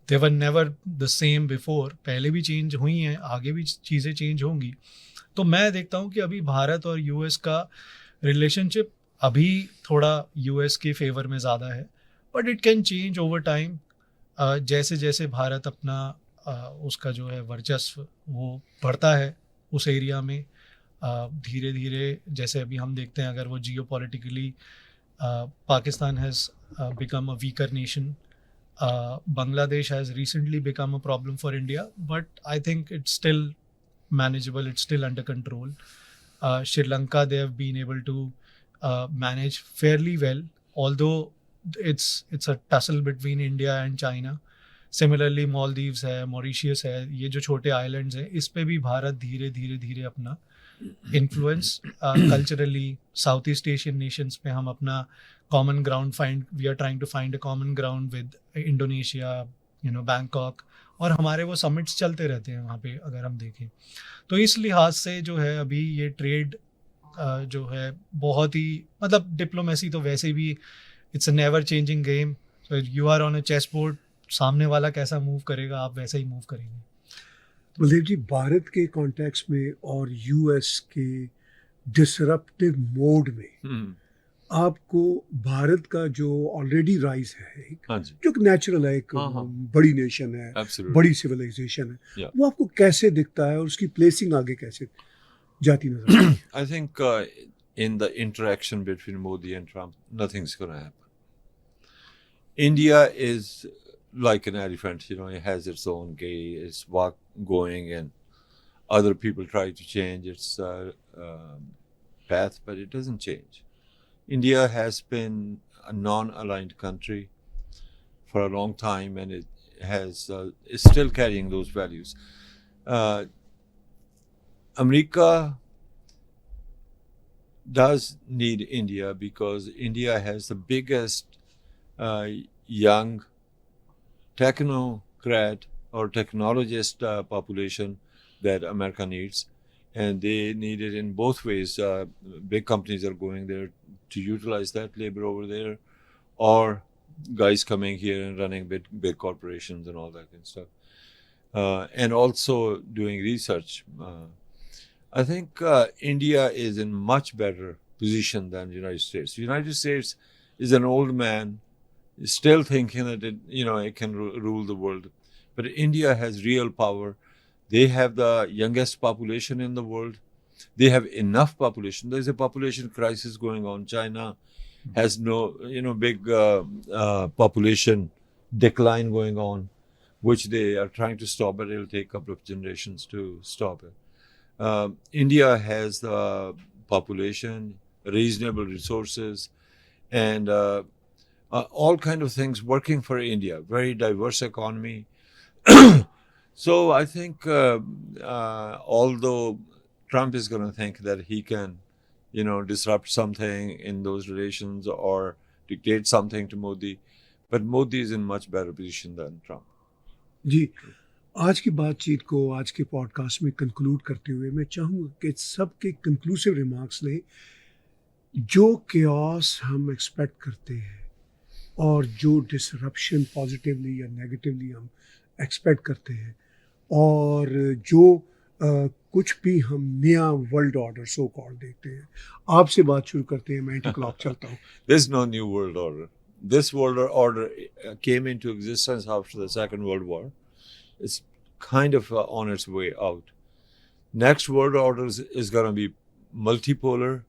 Speaker 2: they were never the same before. पहले भी चेंज हुई हैं, आगे भी चीज़ें चेंज होंगी। तो मैं देखता हूँ कि अभी भारत और यूएस का रिलेशनशिप अभी थोड़ा यूएस के फेवर में ज़्यादा है, but it can change over time. जैसे जैसे भारत अपना उसका जो है वर्चस्व वो बढ़ता है उस एरिया में, धीरे धीरे जैसे अभी हम देखते हैं अगर वो geopolitically Pakistan has become a weaker nation, Bangladesh has recently become a problem for India, but I think it's still manageable, it's still under control. Sri Lanka, they have been able to manage fairly well, although it's a tussle between India and China. Similarly, Maldives है, Mauritius है, ये जो छोटे आइलैंड्स हैं, इस पे भी भारत धीरे धीरे धीरे अपना influence culturally south east Asian Nations पे हम अपना common ground we are trying to find a common ground with Indonesia, Bangkok, और हमारे वो समिट्स चलते रहते हैं वहाँ पे अगर हम देखें। तो इस लिहाज से जो है अभी ये ट्रेड जो है बहुत ही मतलब डिप्लोमेसी तो वैसे भी it's a never changing game. So you are on a chess board, सामने वाला कैसा मूव करेगा आप वैसा ही मूव करेंगे।
Speaker 1: बलदेव जी, भारत के कॉन्टेक्स्ट में और यूएस के डिसरप्टिव मोड में आपको भारत का जो ऑलरेडी राइज है जो नेचुरल है, एक बड़ी नेशन है, बड़ी सिविलाइजेशन है, वो आपको कैसे दिखता है और उसकी प्लेसिंग आगे कैसे जाती नजर आती है?
Speaker 4: I think in the interaction between Modi and Trump, nothing's going to happen. India is like an elephant, it has its own gait, its walk going, and other people try to change its path, but it doesn't change. India has been a non-aligned country for a long time, and it is still carrying those values. America does need India because India has the biggest young technocrat or technologist population that America needs, and they need it in both ways. Big companies are going there to utilize that labor over there, or guys coming here and running big corporations and all that kind of stuff, and also doing research. I think India is in much better position than the United States. The United States is an old man, still thinking that it can rule the world. But India has real power. They have the youngest population in the world. They have enough population. There's a population crisis going on. China has no, big population decline going on, which they are trying to stop, but it'll take a couple of generations to stop it. India has the population, reasonable resources, and all kind of things working for India. Very diverse economy. So I think, although Trump is going to think that he can, disrupt something in those relations or dictate something to Modi, but Modi is in much better position than Trump.
Speaker 1: जी, आज की बातचीत को आज के पॉडकास्ट में कंक्लूड करते हुए मैं चाहूँगा कि सबके कंक्लूसिव रिमार्क्स लें। जो केओस हम एक्सपेक्ट करते हैं और जो डिसरप्शन पॉजिटिवली या नेगेटिवली हम एक्सपेक्ट करते हैं, और जो कुछ भी हम नया वर्ल्ड ऑर्डर सो कॉल्ड देखते हैं, आपसे बात शुरू करते हैं। मैं एंटी क्लॉक चलता हूँ।
Speaker 4: There's no new world order. This world order came into existence after the Second World War. It's kind of on its way out. Next world order is going to be multipolar,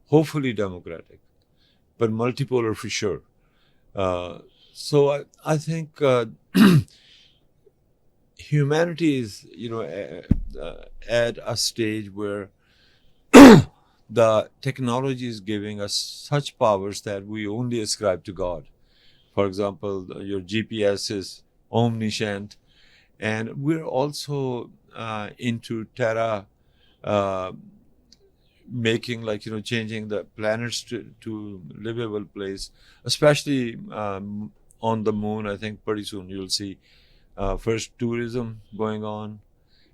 Speaker 4: hopefully democratic, but multipolar for sure. So I think humanity is, at a stage where the technology is giving us such powers that we only ascribe to God. For example, your GPS is omniscient, and we're also into terra, making changing the planets to livable place, especially on the moon. I think pretty soon you'll see first tourism going on,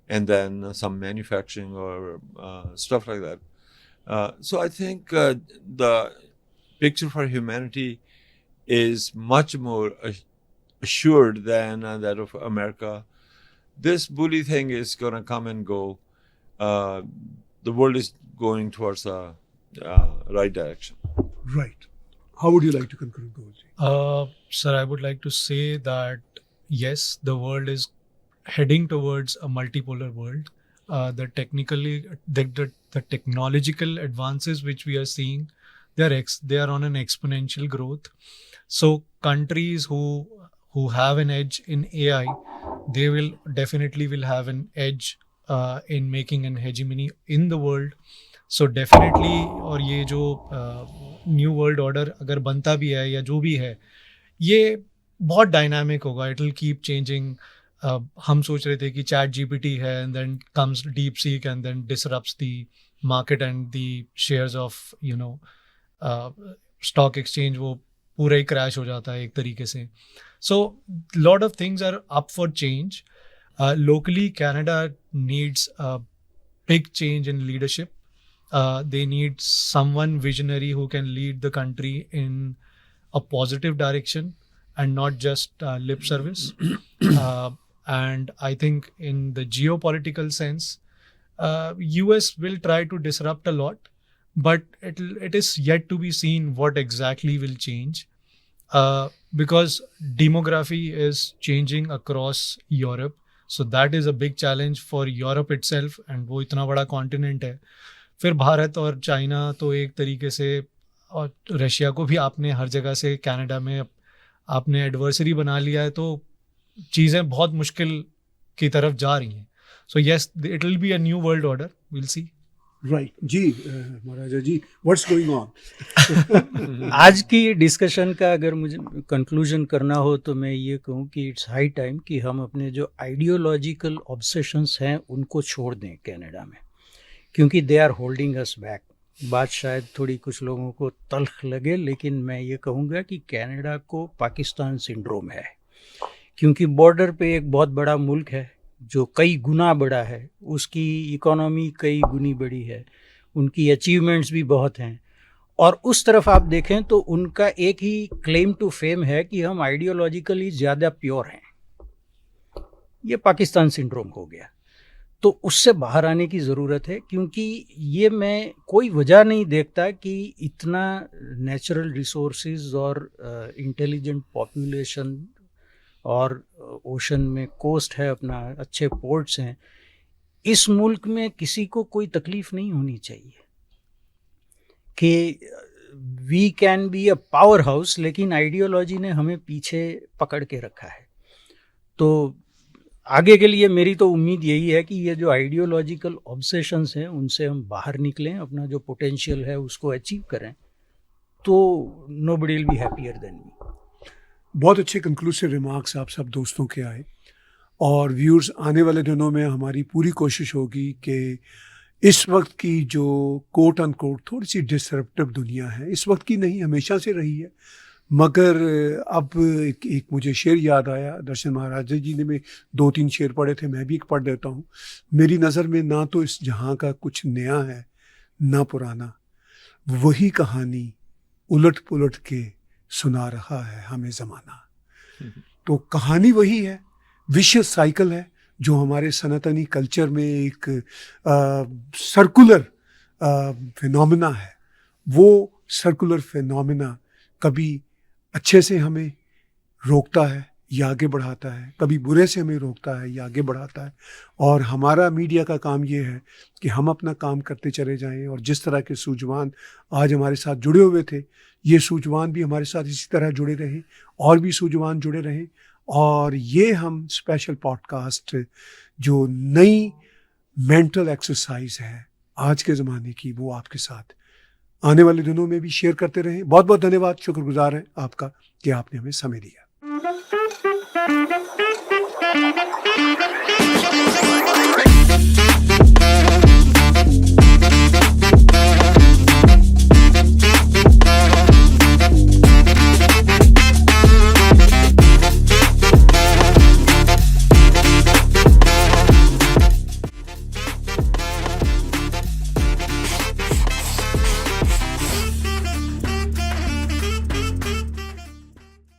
Speaker 4: and then some manufacturing or stuff like that. So I think the picture for humanity is much more assured than that of America. This bully thing is going to come and go. The world is going towards the right direction.
Speaker 1: Right. How would you like to conclude, Govind?
Speaker 2: Sir, I would like to say that yes, the world is heading towards a multipolar world. The technological advances which we are seeing, they are on an exponential growth. So countries who have an edge in AI, they will definitely have an edge in making an hegemony in the world. So definitely, और ये जो न्यू वर्ल्ड ऑर्डर अगर बनता भी है या जो भी है, ये बहुत डायनामिक होगा. It will keep changing. हम सोच रहे थे कि चैट जीपीटी है, and then comes DeepSeek and then disrupts the market and the shares of stock exchange. वो पूरा ही क्रैश हो जाता है एक तरीके से. So lot of things are up for change. Locally, Canada needs a big change in leadership. They need someone visionary who can lead the country in a positive direction and not just lip service. And I think in the geopolitical sense, US will try to disrupt a lot, but it is yet to be seen what exactly will change. Because demography is changing across Europe. So that is a big challenge for Europe itself, and वो इतना बड़ा कॉन्टिनेंट है. फिर भारत और चाइना तो एक तरीके से, और रशिया को भी आपने हर जगह से कनाडा में आपने एडवर्सरी बना लिया है तो चीज़ें बहुत मुश्किल की तरफ जा रही हैं. So yes, it will be a new world order, will see.
Speaker 1: Right जी. Maharaja ji, what's going on?
Speaker 3: आज की डिस्कशन का अगर मुझे कंक्लूजन करना हो तो मैं ये कहूँ कि इट्स हाई टाइम कि हम अपने जो आइडियोलॉजिकल ऑब्सेशंस हैं उनको छोड़ दें कनाडा में, क्योंकि they are holding us back. बात शायद थोड़ी कुछ लोगों को तल्ख लगे, लेकिन मैं ये कहूँगा कि कनाडा को पाकिस्तान सिंड्रोम है, क्योंकि बॉर्डर पे एक बहुत बड़ा मुल्क है जो कई गुना बड़ा है, उसकी इकोनॉमी कई गुनी बड़ी है, उनकी अचीवमेंट्स भी बहुत हैं, और उस तरफ आप देखें तो उनका एक ही क्लेम टू फेम है कि हम आइडियोलॉजिकली ज़्यादा प्योर हैं. ये पाकिस्तान सिंड्रोम हो गया. तो उससे बाहर आने की ज़रूरत है, क्योंकि ये मैं कोई वजह नहीं देखता कि इतना नेचुरल रिसोर्सेज और इंटेलिजेंट पॉपुलेशन और ओशन में कोस्ट है अपना, अच्छे पोर्ट्स हैं, इस मुल्क में किसी को कोई तकलीफ नहीं होनी चाहिए कि we can be a powerhouse, लेकिन आइडियोलॉजी ने हमें पीछे पकड़ के रखा है. तो आगे के लिए मेरी तो उम्मीद यही है कि ये जो आइडियोलॉजिकल ऑब्सेशंस हैं उनसे हम बाहर निकलें, अपना जो पोटेंशियल है उसको अचीव करें, तो nobody will be happier than me.
Speaker 1: बहुत अच्छे कंक्लूसिव रिमार्क्स आप सब दोस्तों के आए. और व्यूअर्स, आने वाले दिनों में हमारी पूरी कोशिश होगी कि इस वक्त की जो कोट अनकोट थोड़ी सी डिसरप्टिव दुनिया है, इस वक्त की नहीं, हमेशा से रही है, मगर अब एक मुझे शेर याद आया. दर्शन महाराजा जी ने में 2-3 शेर पढ़े थे, मैं भी एक पढ़ देता हूँ. मेरी नज़र में ना तो इस जहाँ का कुछ नया है ना पुराना, वही कहानी उलट पुलट के सुना रहा है हमें ज़माना. तो कहानी वही है, विशियस साइकिल है जो हमारे सनातनी कल्चर में एक सर्कुलर फिनोमिना है. वो सर्कुलर फिनोमिना कभी अच्छे से हमें रोकता है या आगे बढ़ाता है, कभी बुरे से हमें रोकता है या आगे बढ़ाता है. और हमारा मीडिया का काम ये है कि हम अपना काम करते चले जाएं, और जिस तरह के सूझवान आज हमारे साथ जुड़े हुए थे, ये सूझवान भी हमारे साथ इसी तरह जुड़े रहें, और भी सूझवान जुड़े रहें. और ये हम स्पेशल पॉडकास्ट जो नई मेंटल एक्सरसाइज है आज के ज़माने की, वो आपके साथ आने वाले दिनों में भी शेयर करते रहें. बहुत बहुत धन्यवाद, शुक्रगुजार हैं आपका कि आपने हमें समय दिया.